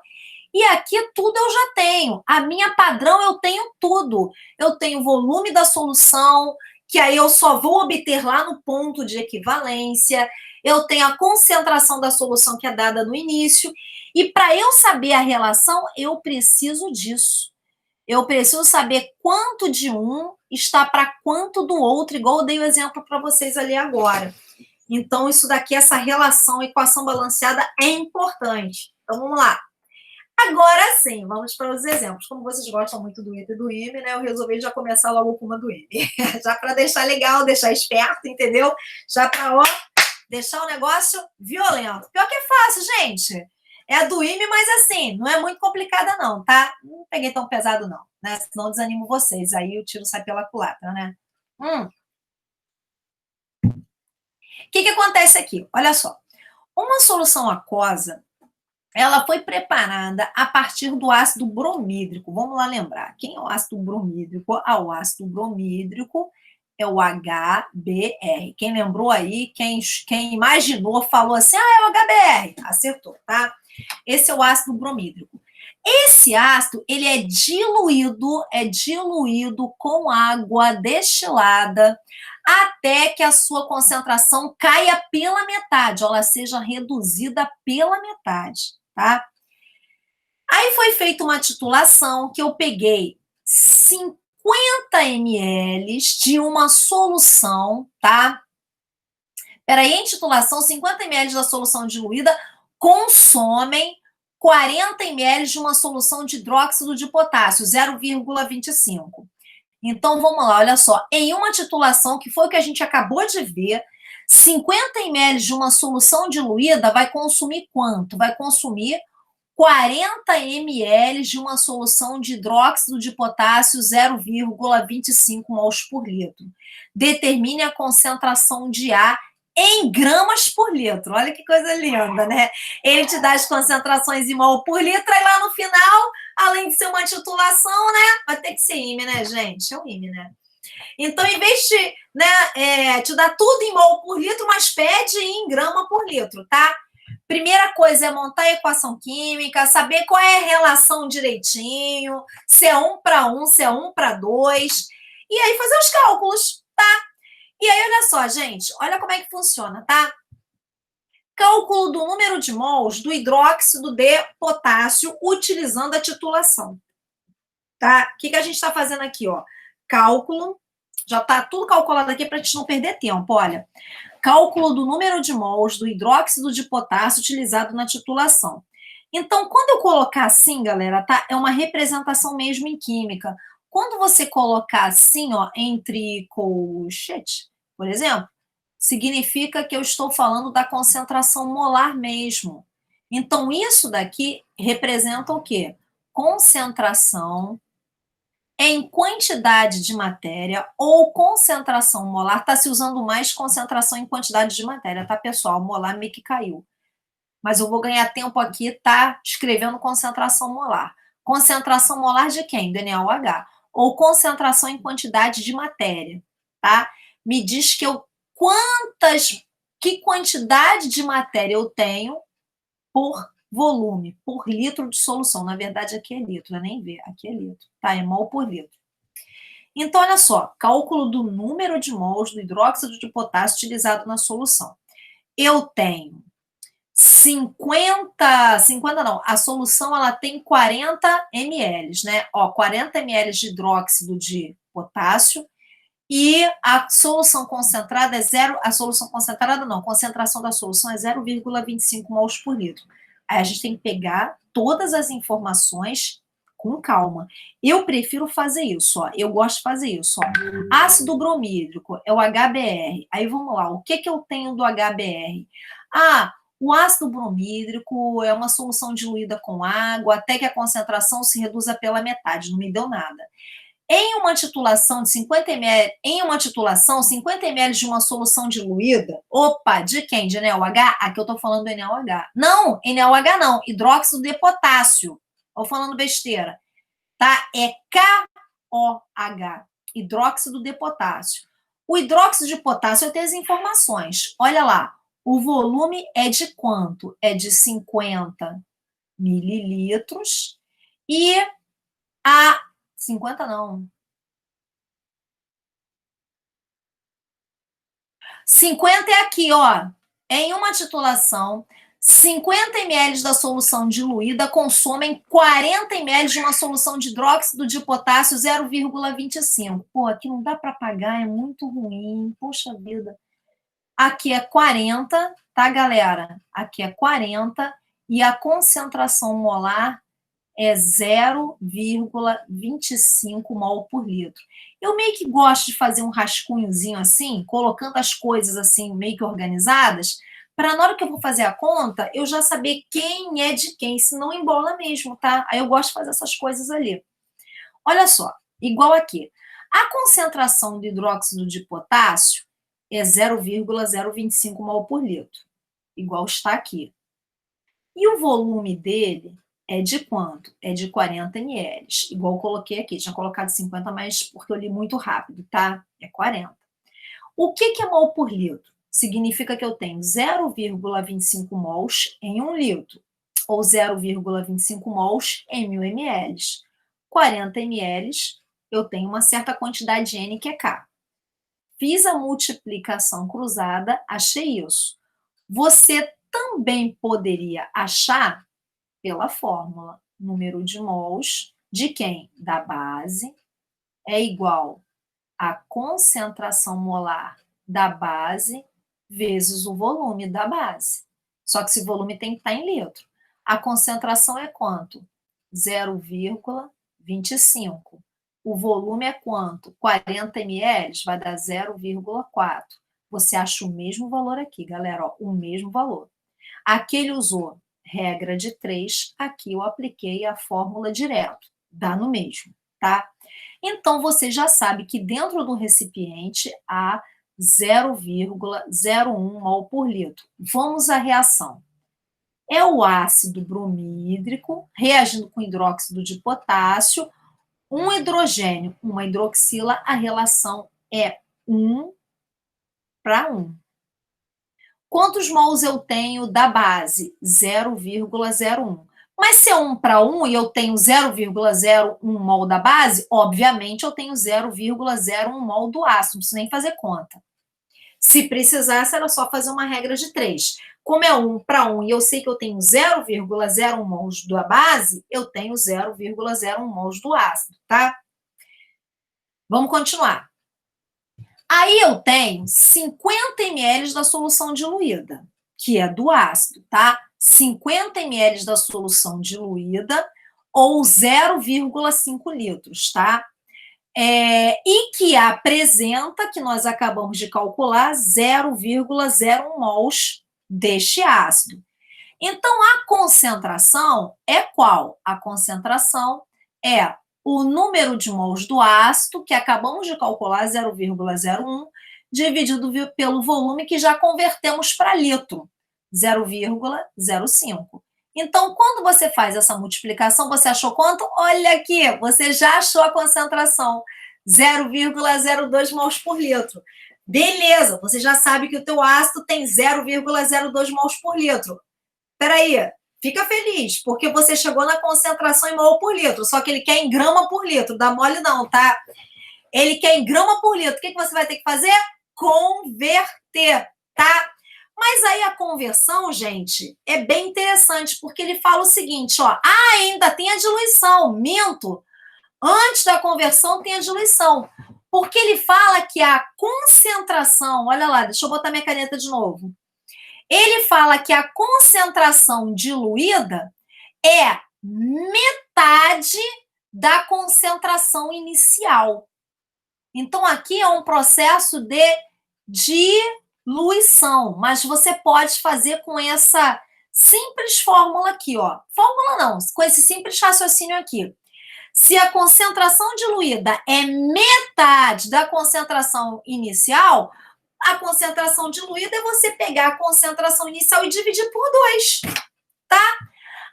e aqui tudo eu já tenho. A minha padrão eu tenho tudo. Eu tenho o volume da solução, que aí eu só vou obter lá no ponto de equivalência. Eu tenho a concentração da solução que é dada no início. E para eu saber a relação, eu preciso disso. Eu preciso saber quanto de um está para quanto do outro, igual eu dei o exemplo para vocês ali agora. Então, isso daqui, essa relação, equação balanceada, é importante. Então, vamos lá. Agora sim, vamos para os exemplos. Como vocês gostam muito do ITA e do IME, né? Eu resolvi já começar logo com uma do IME. Já para deixar legal, deixar esperto, entendeu? Já para, ó, deixar o negócio violento. Pior que é fácil, gente. É a do IME, mas assim, não é muito complicada não, tá? Não peguei tão pesado não, né? Senão desanimo vocês. Aí o tiro sai pela culatra, né? O que acontece aqui? Olha só. Uma solução aquosa, ela foi preparada a partir do ácido bromídrico. Vamos lá lembrar. Quem é o ácido bromídrico? O ácido bromídrico é o HBr. Quem lembrou aí, quem imaginou, falou assim, é o HBr. Acertou, tá? Esse é o ácido bromídrico. Esse ácido, ele é diluído com água destilada até que a sua concentração caia pela metade, ela seja reduzida pela metade, tá? Aí foi feita uma titulação que eu peguei 50 ml de uma solução, tá? Peraí, em titulação, 50 ml da solução diluída consomem 40 ml de uma solução de hidróxido de potássio, 0,25. Então, vamos lá, olha só. Em uma titulação, que foi o que a gente acabou de ver, 50 ml de uma solução diluída vai consumir quanto? Vai consumir 40 ml de uma solução de hidróxido de potássio, 0,25 mols por litro. Determine a concentração de A em gramas por litro. Olha que coisa linda, né? Ele te dá as concentrações em mol por litro, e lá no final, além de ser uma titulação, né? Vai ter que ser IME, né, gente? É um IME, né? Então, em vez de te dar tudo em mol por litro, mas pede em grama por litro, tá? Primeira coisa é montar a equação química, saber qual é a relação direitinho, se é 1 para 1, se é 1 para 2. e aí fazer os cálculos, tá? E aí, olha só, gente, olha como é que funciona, tá? Cálculo do número de mols do hidróxido de potássio utilizando a titulação, tá? O que a gente está fazendo aqui, ó? Cálculo, já tá tudo calculado aqui para a gente não perder tempo, olha. Cálculo do número de mols do hidróxido de potássio utilizado na titulação. Então, quando eu colocar assim, galera, tá? É uma representação mesmo em química. Quando você colocar assim, ó, entre colchetes, por exemplo, significa que eu estou falando da concentração molar mesmo. Então, isso daqui representa o quê? Concentração em quantidade de matéria ou concentração molar. Está se usando mais concentração em quantidade de matéria, tá, pessoal? Molar meio que caiu. Mas eu vou ganhar tempo aqui, tá? Escrevendo concentração molar. Concentração molar de quem? Do NaOH. Ou concentração em quantidade de matéria, tá? Me diz que quantidade de matéria eu tenho por volume, por litro de solução. Na verdade, aqui é litro, é nem V, aqui é litro, tá? É mol por litro. Então, olha só, cálculo do número de mols do hidróxido de potássio utilizado na solução. Eu tenho 50 não, a solução ela tem 40 ml, né? Ó, 40 ml de hidróxido de potássio e a solução concentrada é zero, a solução concentrada não, a concentração da solução é 0,25 mols por litro. Aí a gente tem que pegar todas as informações com calma. Eu prefiro fazer isso, ó. Eu gosto de fazer isso, ó. Ácido bromídrico é o HBr. Aí vamos lá, o que eu tenho do HBr? Ah, o ácido bromídrico é uma solução diluída com água até que a concentração se reduza pela metade. Não me deu nada. Em uma titulação de 50 ml, 50 ml de uma solução diluída, opa, de quem? De NaOH? Aqui eu estou falando do NaOH. Não, NaOH não, hidróxido de potássio. Estou falando besteira, tá? É KOH, hidróxido de potássio. O hidróxido de potássio, eu tenho as informações. Olha lá, o volume é de quanto? É de 50 mililitros e a 50 não. 50 é aqui, ó. Em uma titulação, 50 ml da solução diluída consomem 40 ml de uma solução de hidróxido de potássio 0,25. Pô, aqui não dá para pagar, é muito ruim. Poxa vida. Aqui é 40, tá, galera? Aqui é 40 e a concentração molar é 0,25 mol por litro. Eu meio que gosto de fazer um rascunhozinho assim, colocando as coisas assim meio que organizadas, para na hora que eu vou fazer a conta, eu já saber quem é de quem, senão embola mesmo, tá? Aí eu gosto de fazer essas coisas ali. Olha só, igual aqui. A concentração de hidróxido de potássio é 0,025 mol por litro, igual está aqui. E o volume dele é de quanto? É de 40 ml. Igual eu coloquei aqui. Tinha colocado 50, mas porque eu li muito rápido, tá? É 40. O que é mol por litro? Significa que eu tenho 0,25 mols em 1 litro, ou 0,25 mols em 1000 ml. 40 ml, eu tenho uma certa quantidade de N que é K. Fiz a multiplicação cruzada, achei isso. Você também poderia achar pela fórmula. Número de mols de quem? Da base é igual à concentração molar da base vezes o volume da base. Só que esse volume tem que estar em litro. A concentração é quanto? 0,25. O volume é quanto? 40 ml vai dar 0,4. Você acha o mesmo valor aqui, galera, ó, o mesmo valor. Aqui ele usou regra de 3, aqui eu apliquei a fórmula direto, dá no mesmo, tá? Então, você já sabe que dentro do recipiente há 0,01 mol por litro. Vamos à reação. É o ácido bromídrico reagindo com hidróxido de potássio, um hidrogênio, uma hidroxila, a relação é 1 para 1. Quantos mols eu tenho da base? 0,01. Mas se é 1 para 1 e eu tenho 0,01 mol da base, obviamente eu tenho 0,01 mol do ácido, não preciso nem fazer conta. Se precisasse, era só fazer uma regra de 3. Como é 1 para 1 e eu sei que eu tenho 0,01 mols da base, eu tenho 0,01 mols do ácido, tá? Vamos continuar. Aí eu tenho 50 ml da solução diluída, que é do ácido, tá? 50 ml da solução diluída ou 0,5 litros, tá? E que apresenta, que nós acabamos de calcular, 0,01 mols deste ácido. Então, a concentração é qual? A concentração é o número de mols do ácido, que acabamos de calcular, 0,01, dividido pelo volume, que já convertemos para litro, 0,05. Então, quando você faz essa multiplicação, você achou quanto? Olha aqui, você já achou a concentração, 0,02 mols por litro. Beleza, você já sabe que o teu ácido tem 0,02 mols por litro. Peraí, fica feliz, porque você chegou na concentração em mol por litro, só que ele quer em grama por litro, dá mole não, tá? Ele quer em grama por litro. O que você vai ter que fazer? Converter, tá? Mas aí a conversão, gente, é bem interessante, porque ele fala o seguinte, ó, ainda tem a diluição, minto. Antes da conversão tem a diluição, porque ele fala que a concentração, olha lá, deixa eu botar minha caneta de novo. Ele fala que a concentração diluída é metade da concentração inicial. Então, aqui é um processo de diluição, mas você pode fazer com essa simples fórmula aqui, ó. Fórmula não, com esse simples raciocínio aqui. Se a concentração diluída é metade da concentração inicial, a concentração diluída é você pegar a concentração inicial e dividir por 2, tá?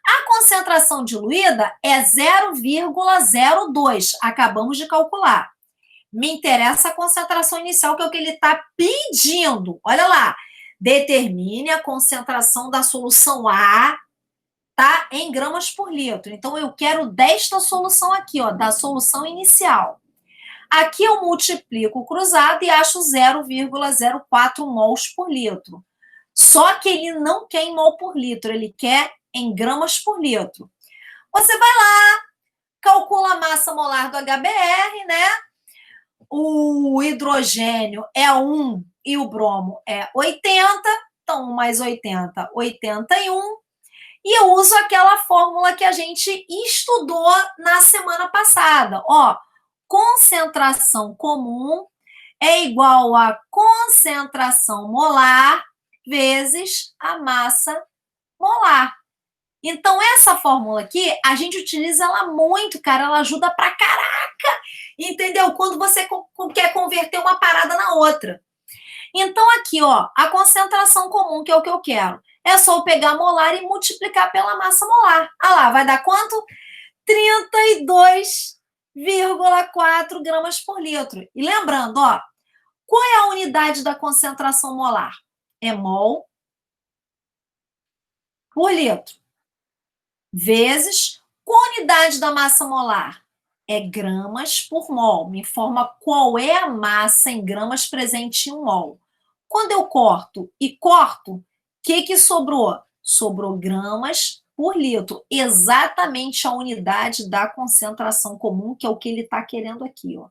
A concentração diluída é 0,02, acabamos de calcular. Me interessa a concentração inicial, que é o que ele está pedindo. Olha lá, determine a concentração da solução A, tá? Em gramas por litro. Então, eu quero desta solução aqui, ó, da solução inicial. Aqui eu multiplico o cruzado e acho 0,04 mols por litro. Só que ele não quer em mol por litro, ele quer em gramas por litro. Você vai lá, calcula a massa molar do HBr, né? O hidrogênio é 1 e o bromo é 80, então 1 mais 80, 81. E eu uso aquela fórmula que a gente estudou na semana passada. Ó, concentração comum é igual a concentração molar vezes a massa molar. Então, essa fórmula aqui, a gente utiliza ela muito, cara, ela ajuda pra caraca, entendeu? Quando você quer converter uma parada na outra. Então, aqui, ó, a concentração comum, que é o que eu quero, é só eu pegar a molar e multiplicar pela massa molar. Ah lá, vai dar quanto? 32,4 gramas por litro. E lembrando, ó, qual é a unidade da concentração molar? É mol por litro. Vezes, qual a unidade da massa molar? É gramas por mol. Me informa qual é a massa em gramas presente em 1 mol. Quando eu corto, o que sobrou? Sobrou gramas por litro. Exatamente a unidade da concentração comum, que é o que ele está querendo aqui, ó.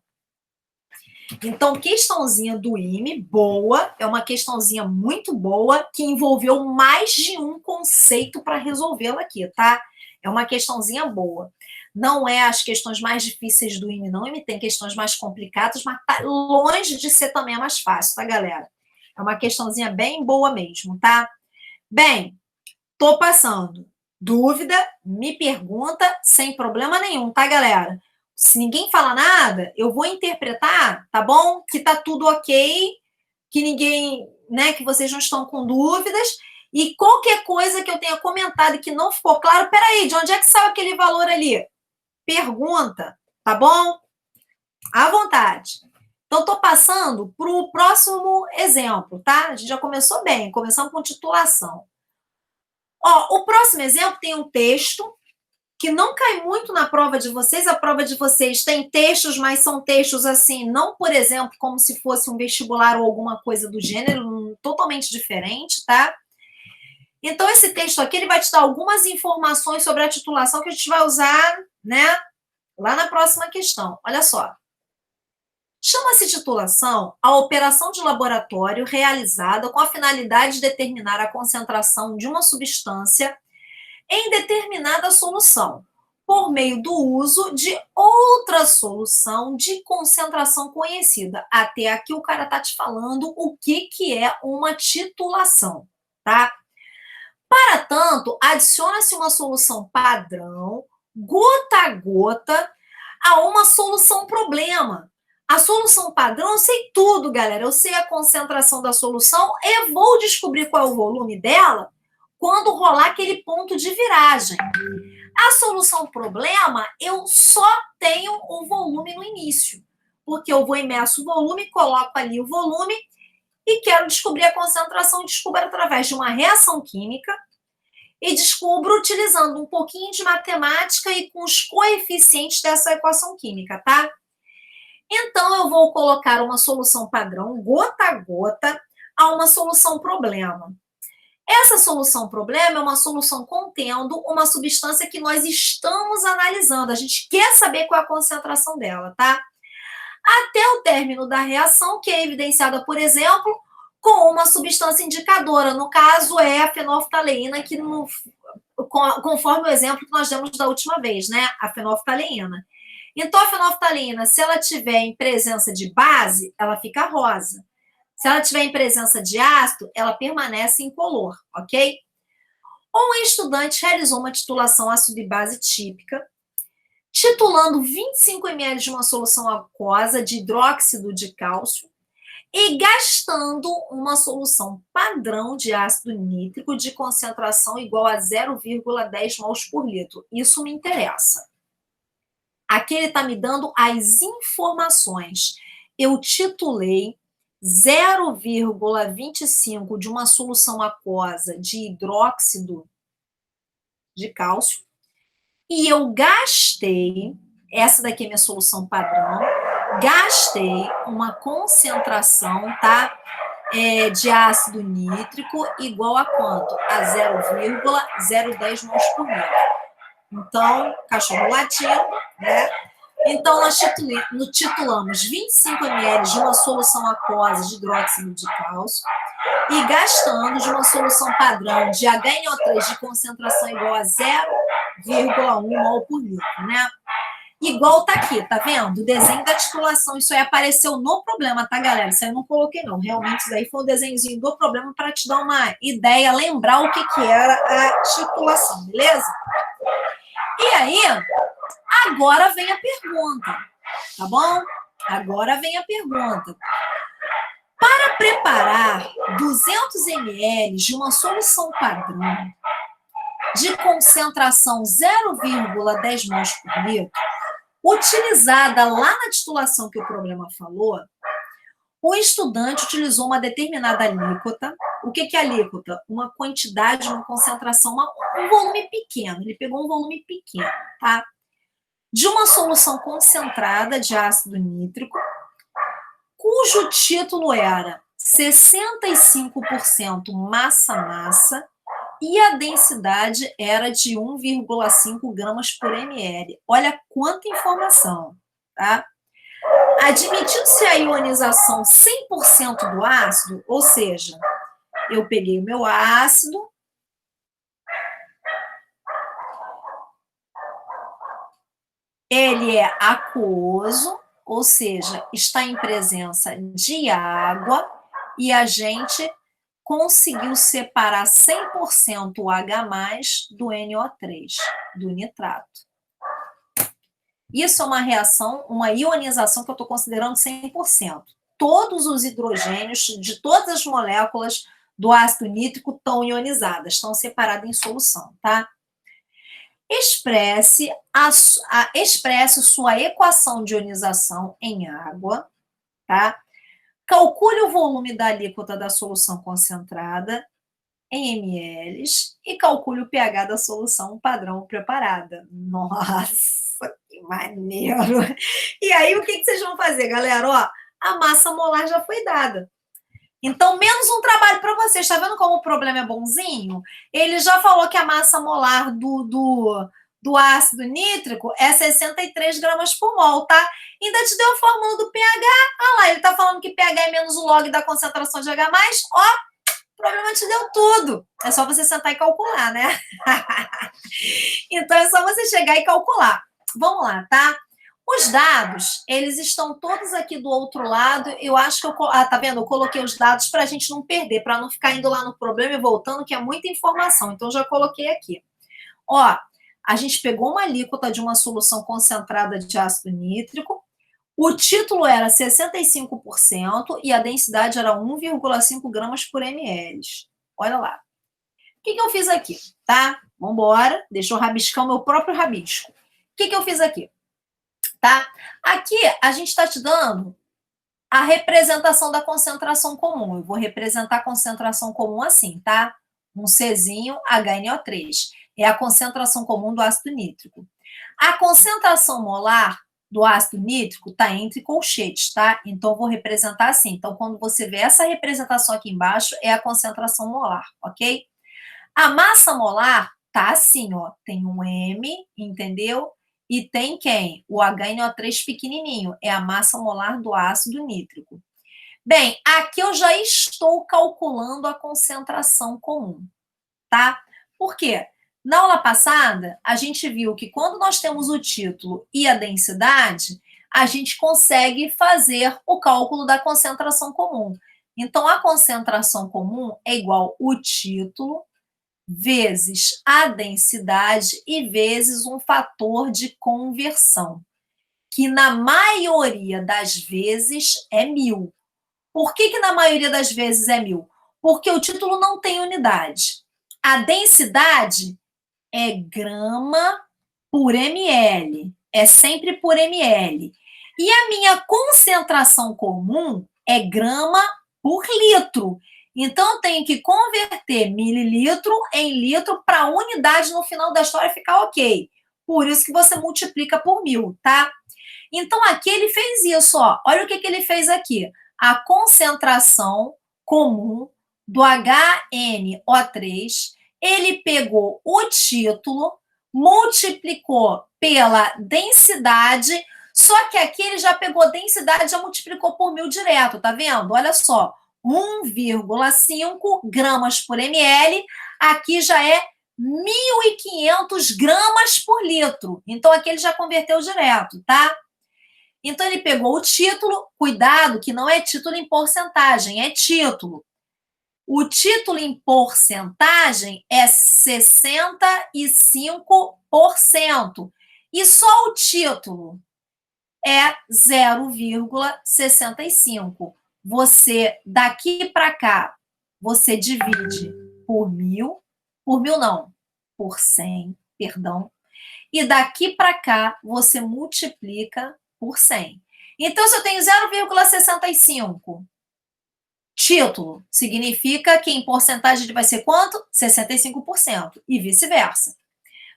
Então, questãozinha do IME, boa, é uma questãozinha muito boa, que envolveu mais de um conceito para resolvê-la aqui, tá? É uma questãozinha boa. Não é as questões mais difíceis do IME, não. O IME tem questões mais complicadas, mas tá longe de ser também a mais fácil, tá, galera? É uma questãozinha bem boa mesmo, tá? Bem, tô passando. Dúvida, me pergunta, sem problema nenhum, tá, galera? Se ninguém fala nada, eu vou interpretar, tá bom? Que tá tudo ok, que ninguém, né, que vocês não estão com dúvidas, e qualquer coisa que eu tenha comentado e que não ficou claro, peraí, de onde é que saiu aquele valor ali? Pergunta, tá bom? À vontade. Então, tô passando para o próximo exemplo, tá? A gente já começou bem, começamos com titulação. Ó, o próximo exemplo tem um texto, que não cai muito na prova de vocês. A prova de vocês tem textos, mas são textos assim, não, por exemplo, como se fosse um vestibular ou alguma coisa do gênero, totalmente diferente, tá? Então, esse texto aqui, ele vai te dar algumas informações sobre a titulação que a gente vai usar, né, lá na próxima questão. Olha só. Chama-se titulação a operação de laboratório realizada com a finalidade de determinar a concentração de uma substância em determinada solução, por meio do uso de outra solução de concentração conhecida. Até aqui o cara está te falando o que é uma titulação, tá? Para tanto, adiciona-se uma solução padrão, gota a gota, a uma solução problema. A solução padrão, eu sei tudo, galera. Eu sei a concentração da solução e vou descobrir qual é o volume dela quando rolar aquele ponto de viragem. A solução problema, eu só tenho o volume no início, porque eu vou imerso o volume, coloco ali o volume e quero descobrir a concentração. Descubro através de uma reação química e descubro utilizando um pouquinho de matemática e com os coeficientes dessa equação química, tá? Então, eu vou colocar uma solução padrão, gota a gota, a uma solução problema. Essa solução problema é uma solução contendo uma substância que nós estamos analisando. A gente quer saber qual é a concentração dela, tá? Até o término da reação, que é evidenciada, por exemplo, com uma substância indicadora. No caso, é a fenolftaleína, que conforme o exemplo que nós demos da última vez, né? A fenolftaleína. Então, a fenolftaleína, se ela tiver em presença de base, ela fica rosa. Se ela tiver em presença de ácido, ela permanece incolor, ok? Um estudante realizou uma titulação ácido e base típica, titulando 25 ml de uma solução aquosa de hidróxido de cálcio e gastando uma solução padrão de ácido nítrico de concentração igual a 0,10 mols por litro. Isso me interessa. Aqui ele está me dando as informações. Eu titulei 0,25 de uma solução aquosa de hidróxido de cálcio e eu gastei, essa daqui é minha solução padrão, gastei uma concentração, tá? De ácido nítrico igual a quanto? A 0,010 mols por litro. Então, cachorro latindo, né? Então, nós titulamos 25 ml de uma solução aquosa de hidróxido de cálcio e gastando de uma solução padrão de HNO3 de concentração igual a 0,1 mol por litro, né? Igual tá aqui, tá vendo? O desenho da titulação, isso aí apareceu no problema, tá, galera? Isso aí eu não coloquei, não. Realmente, isso aí foi o desenhozinho do problema para te dar uma ideia, lembrar o que era a titulação, beleza? E aí, agora vem a pergunta, tá bom? Agora vem a pergunta. Para preparar 200 ml de uma solução padrão de concentração 0,10 mols por litro, utilizada lá na titulação que o problema falou, o estudante utilizou uma determinada alíquota. O que é alíquota? Uma quantidade, uma concentração, um volume pequeno. Ele pegou um volume pequeno, tá? De uma solução concentrada de ácido nítrico, cujo título era 65% massa-massa e a densidade era de 1,5 gramas por ml. Olha quanta informação, tá? Admitindo-se a ionização 100% do ácido, ou seja, eu peguei o meu ácido, ele é aquoso, ou seja, está em presença de água, e a gente conseguiu separar 100% o H+, do NO3, do nitrato. Isso é uma reação, uma ionização que eu estou considerando 100%. Todos os hidrogênios de todas as moléculas do ácido nítrico estão ionizadas, estão separadas em solução, tá? Expresse sua equação de ionização em água, tá? Calcule o volume da alíquota da solução concentrada em ml e calcule o pH da solução padrão preparada. Nossa, que maneiro! E aí, o que vocês vão fazer, galera? Ó, a massa molar já foi dada. Então, menos um trabalho para vocês. Está vendo como o problema é bonzinho? Ele já falou que a massa molar do ácido nítrico é 63 gramas por mol, tá? Ainda te deu a fórmula do pH. Ah lá, ele está falando que pH é menos o log da concentração de H+. Ó, o problema te deu tudo. É só você sentar e calcular, né? Então, é só você chegar e calcular. Vamos lá, tá? Os dados, eles estão todos aqui do outro lado. Eu acho que tá vendo? Eu coloquei os dados para a gente não perder, para não ficar indo lá no problema e voltando, que é muita informação. Então, já coloquei aqui. Ó, a gente pegou uma alíquota de uma solução concentrada de ácido nítrico. O título era 65% e a densidade era 1,5 gramas por ml. Olha lá. O que eu fiz aqui, tá? Vamos embora. Deixa eu rabiscar o meu próprio rabisco. O que eu fiz aqui? Tá? Aqui a gente está te dando a representação da concentração comum. Eu vou representar a concentração comum assim, tá? Um Czinho HNO3. É a concentração comum do ácido nítrico. A concentração molar do ácido nítrico está entre colchetes, tá? Então, eu vou representar assim. Então, quando você vê essa representação aqui embaixo, é a concentração molar, ok? A massa molar tá assim, ó. Tem um M, entendeu? E tem quem? O HNO3 pequenininho, é a massa molar do ácido nítrico. Bem, aqui eu já estou calculando a concentração comum, tá? Por quê? Na aula passada, a gente viu que quando nós temos o título e a densidade, a gente consegue fazer o cálculo da concentração comum. Então, a concentração comum é igual o título vezes a densidade e vezes um fator de conversão, que na maioria das vezes é 1000. Por que na maioria das vezes é 1000? Porque o título não tem unidade. A densidade é grama por ml, é sempre por ml. E a minha concentração comum é grama por litro. Então, eu tenho que converter mililitro em litro para a unidade no final da história ficar ok. Por isso que você multiplica por 1000, tá? Então, aqui ele fez isso, ó. Olha o que ele fez aqui. A concentração comum do HNO3, ele pegou o título, multiplicou pela densidade, só que aqui ele já pegou a densidade e já multiplicou por 1000 direto, tá vendo? Olha só, 1,5 gramas por ml, aqui já é 1.500 gramas por litro. Então, aqui ele já converteu direto, tá? Então, ele pegou o título, cuidado que não é título em porcentagem, é título. O título em porcentagem é 65%. E só o título é 0,65. Você, daqui para cá, você divide por 1000. Por 1000 não, por 100, perdão. E daqui para cá, você multiplica por 100. Então, se eu tenho 0,65 título, significa que em porcentagem vai ser quanto? 65%. E vice-versa.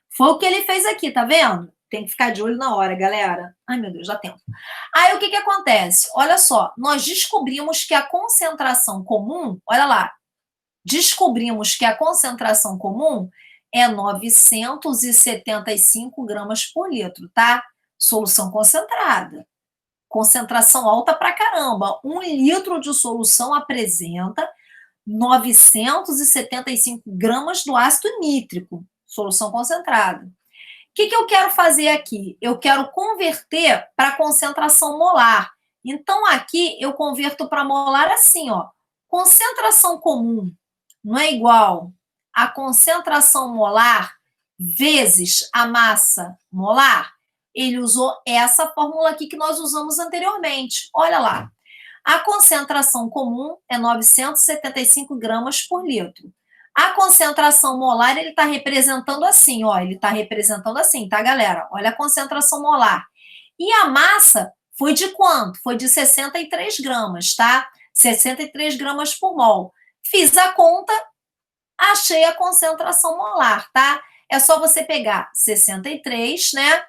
Foi o que ele fez aqui, tá vendo? Tem que ficar de olho na hora, galera. Ai, meu Deus, dá tempo. Aí, o que acontece? Olha só, nós descobrimos que a concentração comum, olha lá, descobrimos que a concentração comum é 975 gramas por litro, tá? Solução concentrada. Concentração alta pra caramba. 1 litro de solução apresenta 975 gramas do ácido nítrico, solução concentrada. O que eu quero fazer aqui? Eu quero converter para concentração molar. Então, aqui eu converto para molar assim, ó. Concentração comum não é igual a concentração molar vezes a massa molar? Ele usou essa fórmula aqui que nós usamos anteriormente. Olha lá. A concentração comum é 975 gramas por litro. A concentração molar, ele está representando assim, ó. Ele está representando assim, tá, galera? Olha a concentração molar. E a massa foi de quanto? Foi de 63 gramas, tá? 63 gramas por mol. Fiz a conta, achei a concentração molar, tá? É só você pegar 63, né?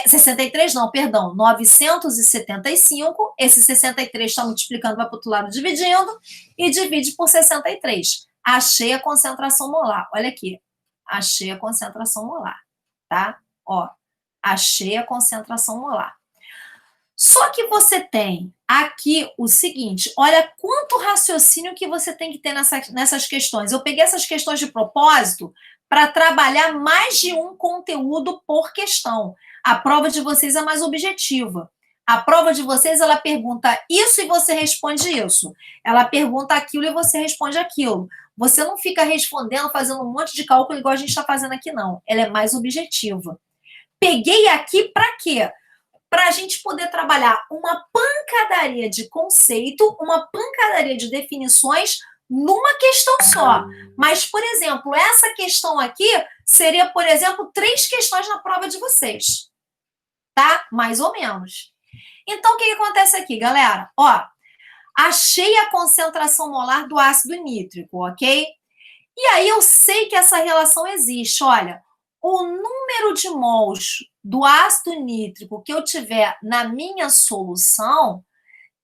63 não, perdão, 975, esse 63 está multiplicando, vai para o outro lado dividindo, e divide por 63. Achei a concentração molar. Olha aqui, achei a concentração molar, tá? Ó, achei a concentração molar. Só que você tem aqui o seguinte, olha quanto raciocínio que você tem que ter nessas questões. Eu peguei essas questões de propósito para trabalhar mais de um conteúdo por questão. A prova de vocês é mais objetiva. A prova de vocês, ela pergunta isso e você responde isso. Ela pergunta aquilo e você responde aquilo. Você não fica respondendo, fazendo um monte de cálculo igual a gente está fazendo aqui, não. Ela é mais objetiva. Peguei aqui para quê? Para a gente poder trabalhar uma pancadaria de conceito, uma pancadaria de definições numa questão só. Mas, por exemplo, essa questão aqui seria, por exemplo, 3 questões na prova de vocês. Tá? Mais ou menos. Então, o que acontece aqui, galera? Ó, achei a concentração molar do ácido nítrico, ok? E aí eu sei que essa relação existe. Olha, o número de mols do ácido nítrico que eu tiver na minha solução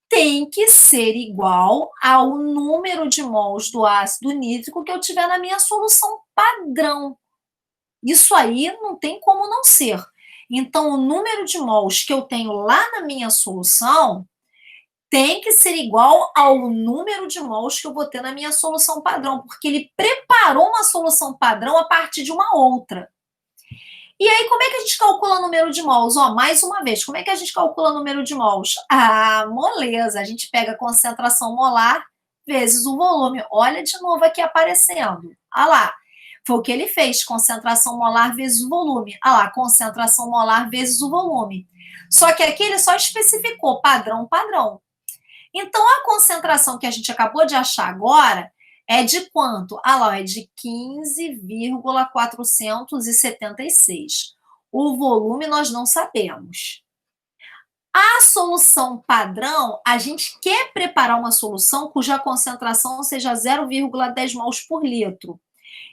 tem que ser igual ao número de mols do ácido nítrico que eu tiver na minha solução padrão. Isso aí não tem como não ser. Então, o número de mols que eu tenho lá na minha solução tem que ser igual ao número de mols que eu vou ter na minha solução padrão, porque ele preparou uma solução padrão a partir de uma outra. E aí, como é que a gente calcula o número de mols? Ó, mais uma vez, como é que a gente calcula o número de mols? Ah, moleza, a gente pega a concentração molar vezes o volume. Olha de novo aqui aparecendo. Olha lá, foi o que ele fez, concentração molar vezes o volume. Olha lá, concentração molar vezes o volume. Só que aqui ele só especificou padrão, padrão. Então, a concentração que a gente acabou de achar agora é de quanto? Ah lá, é de 15,476. O volume nós não sabemos. A solução padrão, a gente quer preparar uma solução cuja concentração seja 0,10 mols por litro.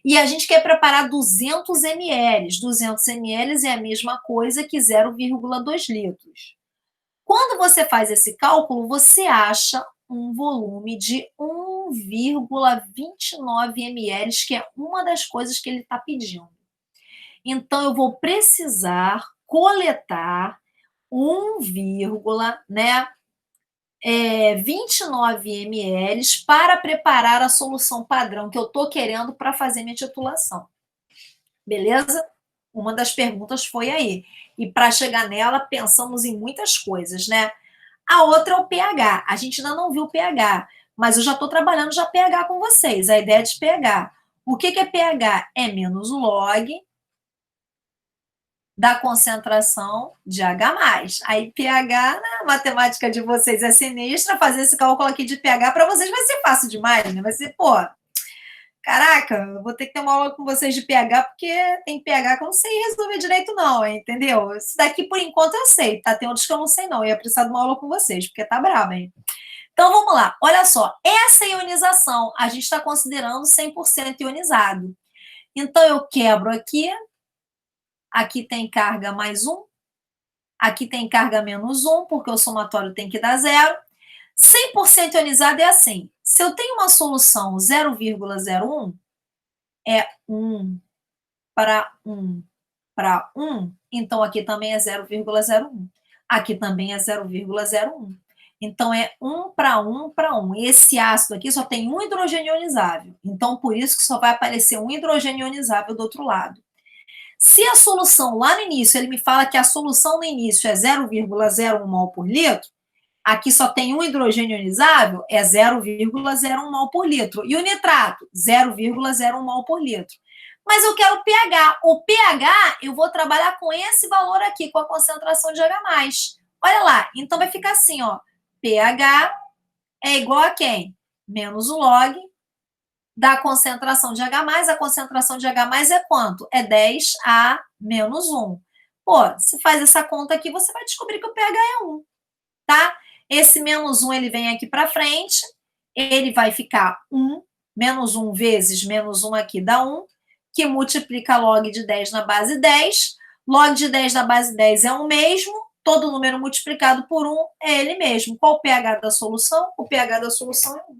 E a gente quer preparar 200 ml. 200 ml é a mesma coisa que 0,2 litros. Quando você faz esse cálculo, você acha um volume de 1,29 ml, que é uma das coisas que ele está pedindo. Então, eu vou precisar coletar 29 ml para preparar a solução padrão que eu estou querendo para fazer minha titulação. Beleza? Uma das perguntas foi aí. E para chegar nela, pensamos em muitas coisas, né? A outra é o pH. A gente ainda não viu o pH, mas eu já estou trabalhando já pH com vocês. A ideia de pH. O que é pH? É menos o log da concentração de H+. Aí pH, né, a matemática de vocês é sinistra, fazer esse cálculo aqui de pH para vocês vai ser fácil demais, né? Vai ser, pô, caraca, eu vou ter que ter uma aula com vocês de pH, porque tem pH que eu não sei resolver direito não, entendeu? Isso daqui, por enquanto, eu sei, tá? Tem outros que eu não sei não, eu ia precisar de uma aula com vocês, porque tá braba, hein? Então, vamos lá. Olha só, essa ionização, a gente está considerando 100% ionizado. Então, eu quebro aqui. Aqui tem carga mais 1. Aqui tem carga menos 1, porque o somatório tem que dar 0. 100% ionizado é assim. Se eu tenho uma solução 0,01, é 1 para 1 para 1, então aqui também é 0,01. Aqui também é 0,01. Então, é 1 para 1 para 1. E esse ácido aqui só tem um hidrogênio ionizável. Então, por isso que só vai aparecer um hidrogênio ionizável do outro lado. Se a solução lá no início, ele me fala que a solução no início é 0,01 mol por litro, aqui só tem um hidrogênio ionizável, é 0,01 mol por litro. E o nitrato, 0,01 mol por litro. Mas eu quero o pH. O pH, eu vou trabalhar com esse valor aqui, com a concentração de H+. Olha lá, então vai ficar assim, ó. pH é igual a quem? Menos o log da concentração de H+, a concentração de H+ é quanto? É 10 a menos 1. Pô, se faz essa conta aqui, você vai descobrir que o pH é 1, tá? Esse menos 1, ele vem aqui para frente, ele vai ficar 1 Menos 1 vezes menos 1 aqui dá 1, que multiplica log de 10 na base 10. Log de 10 na base 10 é o mesmo, todo número multiplicado por 1 é ele mesmo. Qual o pH da solução? O pH da solução é 1.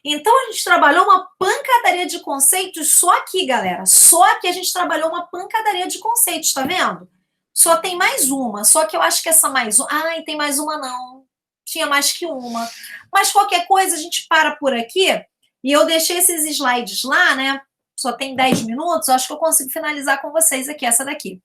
Então, a gente trabalhou uma pancadaria de conceitos só aqui, galera. Só aqui a gente trabalhou uma pancadaria de conceitos, tá vendo? Só tem mais uma, só que eu acho que essa mais uma... Ai, tem mais uma não. Tinha mais que uma. Mas qualquer coisa, a gente para por aqui. E eu deixei esses slides lá, né? Só tem 10 minutos, acho que eu consigo finalizar com vocês aqui, essa daqui.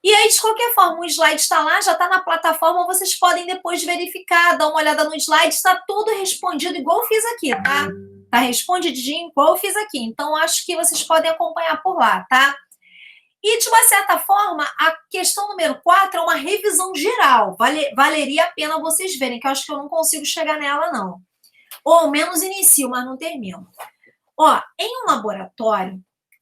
E aí, de qualquer forma, o slide está lá, já está na plataforma, vocês podem depois verificar, dar uma olhada no slide, está tudo respondido igual eu fiz aqui, tá? Tá respondidinho igual eu fiz aqui. Então, acho que vocês podem acompanhar por lá, tá? E, de uma certa forma, a questão número 4 é uma revisão geral. Valeria a pena vocês verem, que eu acho que eu não consigo chegar nela, não. Ou ao menos inicio, mas não termino. Ó, em um laboratório,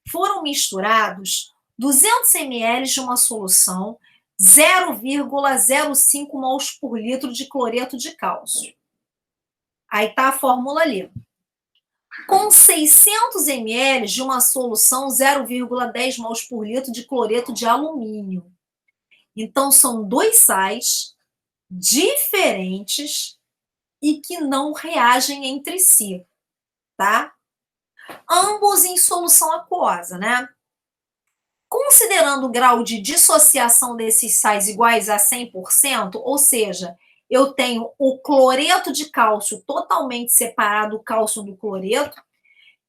foram misturados 200 ml de uma solução 0,05 mols por litro de cloreto de cálcio. Aí está a fórmula ali. Com 600 ml de uma solução 0,10 mols por litro de cloreto de alumínio. Então, são dois sais diferentes e que não reagem entre si, tá? Ambos em solução aquosa, né? Considerando o grau de dissociação desses sais iguais a 100%, ou seja, eu tenho o cloreto de cálcio totalmente separado do cálcio do cloreto,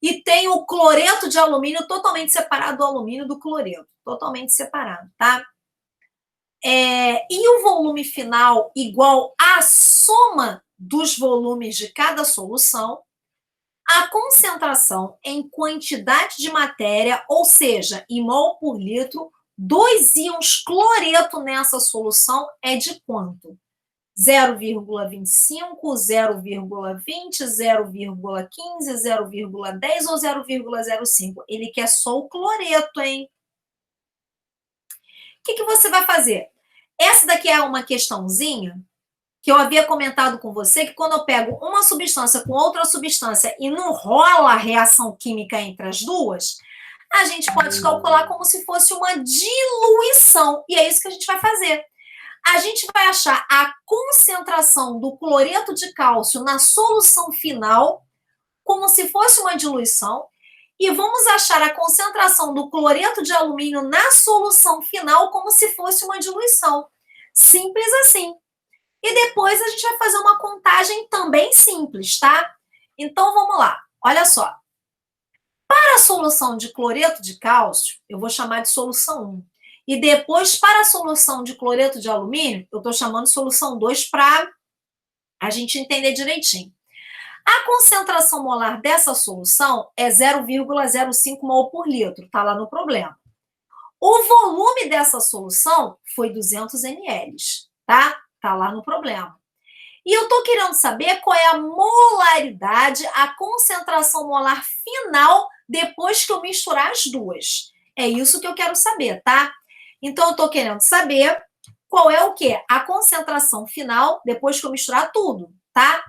e tenho o cloreto de alumínio totalmente separado do alumínio do cloreto, totalmente separado, tá? E o volume final igual à soma dos volumes de cada solução, a concentração em quantidade de matéria, ou seja, em mol por litro, dos íons cloreto nessa solução é de quanto? 0,25, 0,20, 0,15, 0,10 ou 0,05? Ele quer só o cloreto, hein? O que você vai fazer? Essa daqui é uma questãozinha que eu havia comentado com você, que quando eu pego uma substância com outra substância e não rola a reação química entre as duas, a gente pode calcular como se fosse uma diluição. E é isso que a gente vai fazer. A gente vai achar a concentração do cloreto de cálcio na solução final, como se fosse uma diluição, e vamos achar a concentração do cloreto de alumínio na solução final, como se fosse uma diluição. Simples assim. E depois a gente vai fazer uma contagem também simples, tá? Então, vamos lá. Olha só. Para a solução de cloreto de cálcio, eu vou chamar de solução 1. E depois, para a solução de cloreto de alumínio, eu estou chamando de solução 2 para a gente entender direitinho. A concentração molar dessa solução é 0,05 mol por litro, tá lá no problema. O volume dessa solução foi 200 ml, tá? Tá lá no problema. E eu tô querendo saber qual é a molaridade, a concentração molar final depois que eu misturar as duas. É isso que eu quero saber, tá? Então, eu tô querendo saber qual é o quê? A concentração final depois que eu misturar tudo, tá?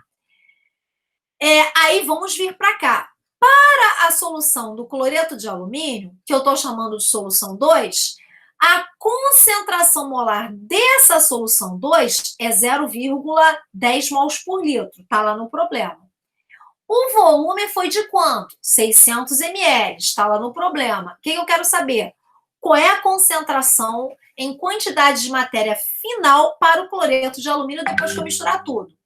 Aí, vamos vir para cá. Para a solução do cloreto de alumínio, que eu estou chamando de solução 2, a concentração molar dessa solução 2 é 0,10 mols por litro, tá lá no problema. O volume foi de quanto? 600 ml, está lá no problema. O que eu quero saber? Qual é a concentração em quantidade de matéria final para o cloreto de alumínio depois que eu misturar tudo?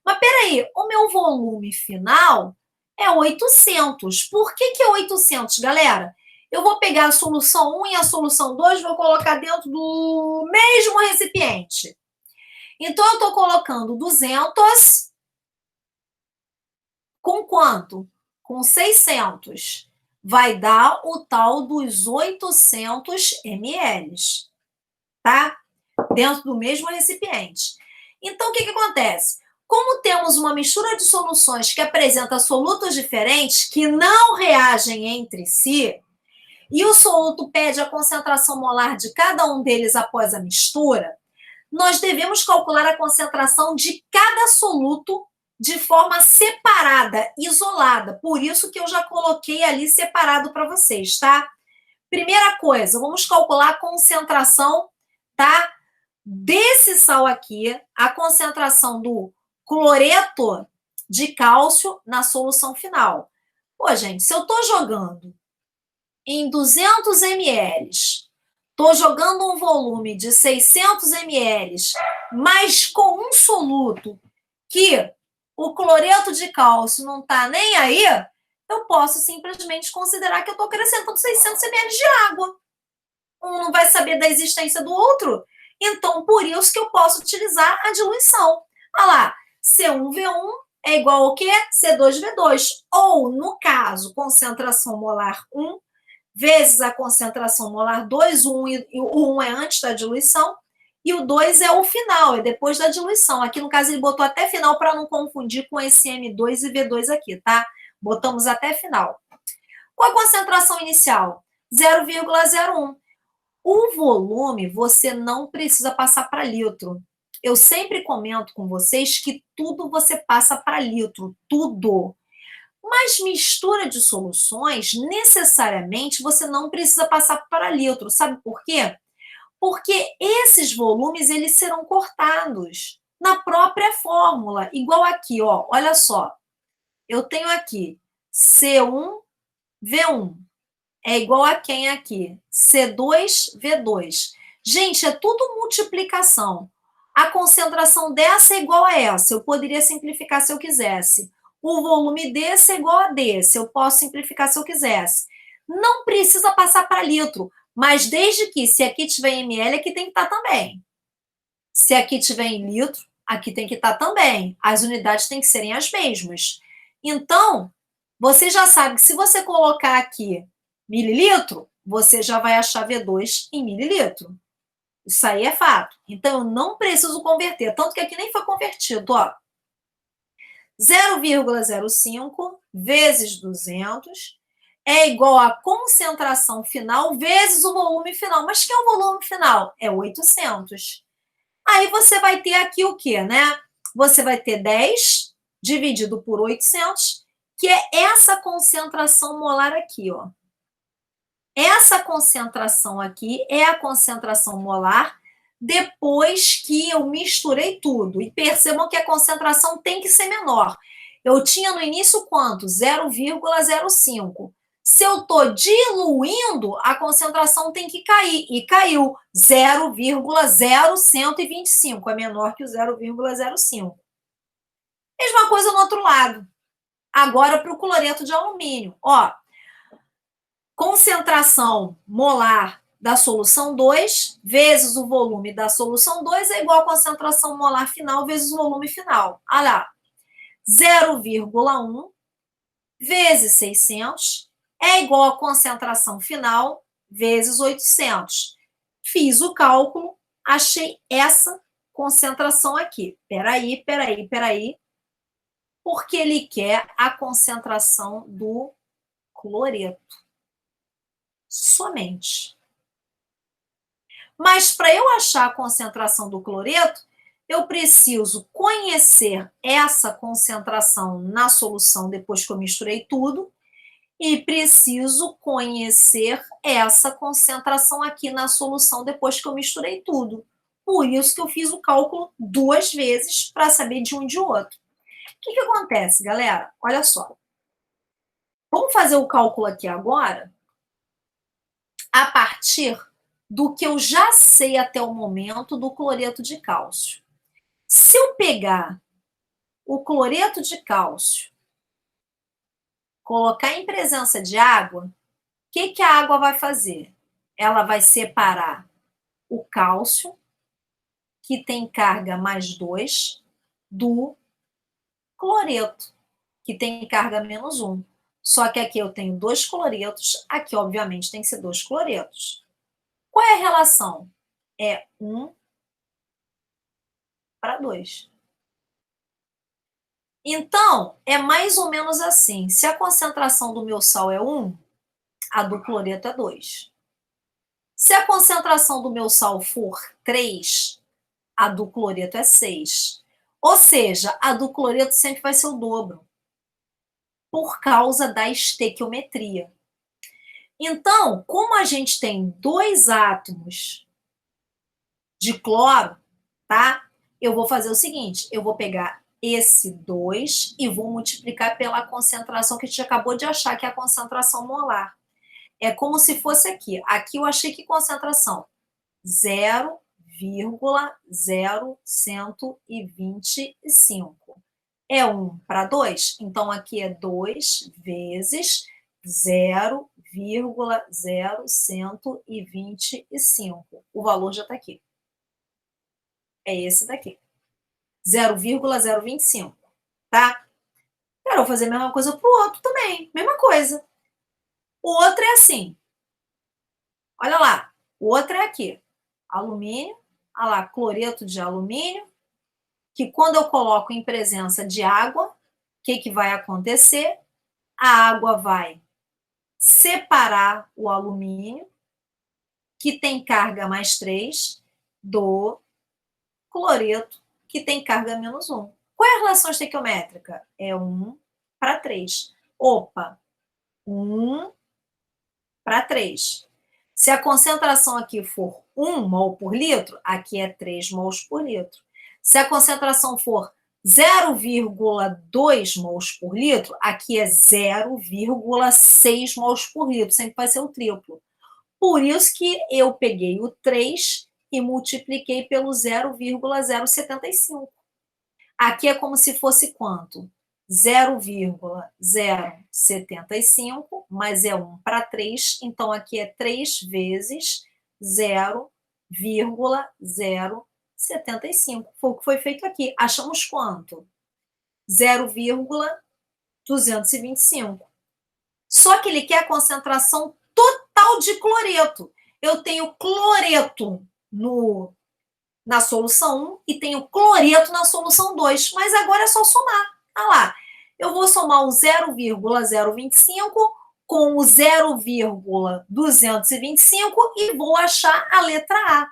Mas peraí, o meu volume final é 800. Por que é 800, galera? Eu vou pegar a solução 1 e a solução 2 e vou colocar dentro do mesmo recipiente. Então, eu estou colocando 200 com quanto? Com 600. Vai dar o tal dos 800 ml, tá? Dentro do mesmo recipiente. Então, o que acontece? Como temos uma mistura de soluções que apresenta solutos diferentes, que não reagem entre si, e o soluto pede a concentração molar de cada um deles após a mistura, nós devemos calcular a concentração de cada soluto de forma separada, isolada. Por isso que eu já coloquei ali separado para vocês, tá? Primeira coisa, vamos calcular a concentração, tá? Desse sal aqui, a concentração do cloreto de cálcio na solução final. Pô, gente, se eu estou jogando em 200 ml, estou jogando um volume de 600 ml, mas com um soluto que o cloreto de cálcio não está nem aí, eu posso simplesmente considerar que eu estou acrescentando 600 ml de água. Um não vai saber da existência do outro. Então, por isso que eu posso utilizar a diluição. Olha lá, C1V1 é igual ao quê? C2V2. Ou, no caso, concentração molar 1 vezes a concentração molar 2, o 1 é antes da diluição, e o 2 é o final, é depois da diluição. Aqui, no caso, ele botou até final para não confundir com esse M2 e V2 aqui, tá? Botamos até final. Qual a concentração inicial? 0,01. O volume você não precisa passar para litro. Eu sempre comento com vocês que tudo você passa para litro, tudo. Mas mistura de soluções, necessariamente, você não precisa passar para litro. Sabe por quê? Porque esses volumes, eles serão cortados na própria fórmula. Igual aqui, ó, olha só. Eu tenho aqui C1V1 é igual a quem aqui? C2V2. Gente, é tudo multiplicação. A concentração dessa é igual a essa. Eu poderia simplificar se eu quisesse. O volume desse é igual a desse. Eu posso simplificar se eu quisesse. Não precisa passar para litro, mas desde que, se aqui tiver em ml, aqui tem que estar também. Se aqui tiver em litro, aqui tem que estar também. As unidades têm que serem as mesmas. Então, você já sabe que se você colocar aqui mililitro, você já vai achar V2 em mililitro. Isso aí é fato. Então, eu não preciso converter. Tanto que aqui nem foi convertido, ó. 0,05 vezes 200 é igual a concentração final vezes o volume final. Mas que é o volume final? É 800. Aí você vai ter aqui o quê, né? Você vai ter 10 dividido por 800, que é essa concentração molar aqui, ó. Essa concentração aqui é a concentração molar depois que eu misturei tudo. E percebam que a concentração tem que ser menor. Eu tinha no início quanto? 0,05. Se eu estou diluindo, a concentração tem que cair. E caiu 0,0125. É menor que o 0,05. Mesma coisa no outro lado. Agora para o cloreto de alumínio. Ó, concentração molar da solução 2 vezes o volume da solução 2 é igual a concentração molar final vezes o volume final. Olha lá, 0,1 vezes 600 é igual a concentração final vezes 800. Fiz o cálculo, achei essa concentração aqui. Peraí, porque ele quer a concentração do cloreto. Somente. Mas para eu achar a concentração do cloreto, eu preciso conhecer essa concentração na solução depois que eu misturei tudo e preciso conhecer essa concentração aqui na solução depois que eu misturei tudo. Por isso que eu fiz o cálculo 2 vezes para saber de um e de outro. O que acontece, galera? Olha só. Vamos fazer o cálculo aqui agora a partir do que eu já sei até o momento do cloreto de cálcio. Se eu pegar o cloreto de cálcio, colocar em presença de água, o que a água vai fazer? Ela vai separar o cálcio, que tem carga mais 2, do cloreto, que tem carga menos 1. Só que aqui eu tenho 2 cloretos, aqui, obviamente, tem que ser 2 cloretos. Qual é a relação? É 1 para 2. Então, é mais ou menos assim. Se a concentração do meu sal é 1, a do cloreto é 2. Se a concentração do meu sal for 3, a do cloreto é 6. Ou seja, a do cloreto sempre vai ser o dobro, por causa da estequiometria. Então, como a gente tem 2 átomos de cloro, tá? Eu vou fazer o seguinte, eu vou pegar esse 2 e vou multiplicar pela concentração que a gente acabou de achar, que é a concentração molar. É como se fosse aqui. Aqui eu achei que concentração? 0,0125. É 1 para 2? Então, aqui é 2 vezes 0,0125. O valor já está aqui. É esse daqui. 0,025, tá? Eu vou fazer a mesma coisa para o outro também. Mesma coisa. O outro é assim. Olha lá. O outro é aqui. Alumínio. Olha lá, cloreto de alumínio. Que quando eu coloco em presença de água, o que vai acontecer? A água vai separar o alumínio, que tem carga mais 3, do cloreto, que tem carga menos 1. Qual é a relação estequiométrica? É 1 para 3. Opa, 1 para 3. Se a concentração aqui for 1 mol por litro, aqui é 3 mols por litro. Se a concentração for 0,2 mols por litro, aqui é 0,6 mols por litro, sempre vai ser o triplo. Por isso que eu peguei o 3 e multipliquei pelo 0,075. Aqui é como se fosse quanto? 0,075, mas é 1 para 3, então aqui é 3 vezes 0,075. Foi o que foi feito aqui. Achamos quanto? 0,225. Só que ele quer a concentração total de cloreto. Eu tenho cloreto na solução 1 e tenho cloreto na solução 2, mas agora é só somar. Olha lá, eu vou somar o 0,025 com o 0,225 e vou achar a letra A.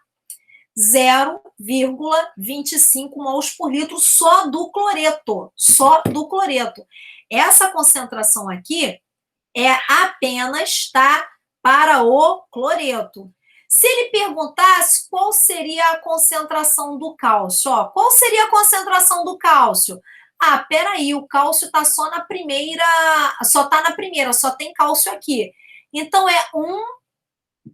0,25 mols por litro só do cloreto. Só do cloreto. Essa concentração aqui é apenas, tá, para o cloreto. Se ele perguntasse qual seria a concentração do cálcio, ó, qual seria a concentração do cálcio? Ah, peraí, o cálcio está só na primeira, só tem cálcio aqui. Então, é 1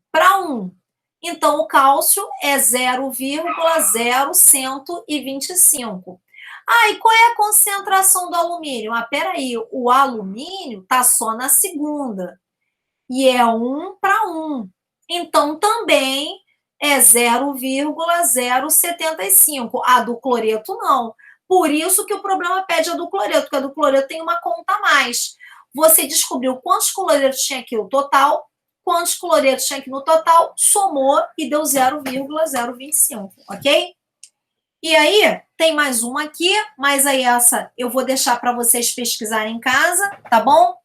para 1. Então, o cálcio é 0,0125. Ah, e qual é a concentração do alumínio? Ah, peraí, o alumínio está só na segunda. E é 1 para 1. Então, também é 0,075. A do cloreto, não. Por isso que o problema pede a do cloreto, porque a do cloreto tem uma conta a mais. Você descobriu quantos cloretos tinha aqui o total, quantos cloretos tinha aqui no total, somou e deu 0,025, ok? E aí, tem mais uma aqui, mas aí essa eu vou deixar para vocês pesquisarem em casa, tá bom?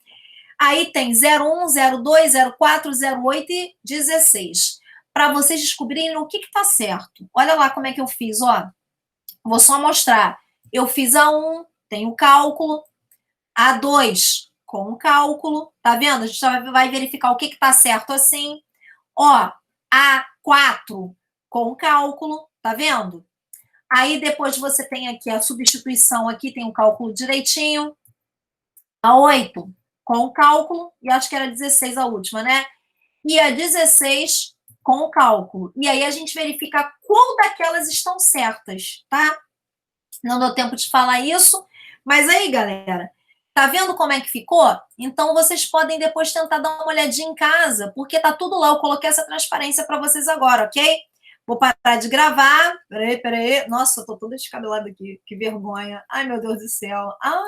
Aí tem 01, 02, 04, 08 e 16. Para vocês descobrirem o que está certo. Olha lá como é que eu fiz, ó. Vou só mostrar. Eu fiz a 1, tem o cálculo. A 2, com o cálculo. Tá vendo? A gente vai verificar o que está certo assim. Ó, a 4, com o cálculo. Tá vendo? Aí depois você tem aqui a substituição, aqui tem o cálculo direitinho. A 8, com o cálculo, e acho que era 16 a última, né? E a 16 com o cálculo. E aí a gente verifica qual daquelas estão certas, tá? Não deu tempo de falar isso, mas aí, galera, tá vendo como é que ficou? Então vocês podem depois tentar dar uma olhadinha em casa, porque tá tudo lá. Eu coloquei essa transparência para vocês agora, ok? Vou parar de gravar. Peraí. Nossa, eu tô toda descabelada aqui. Que vergonha. Ai, meu Deus do céu.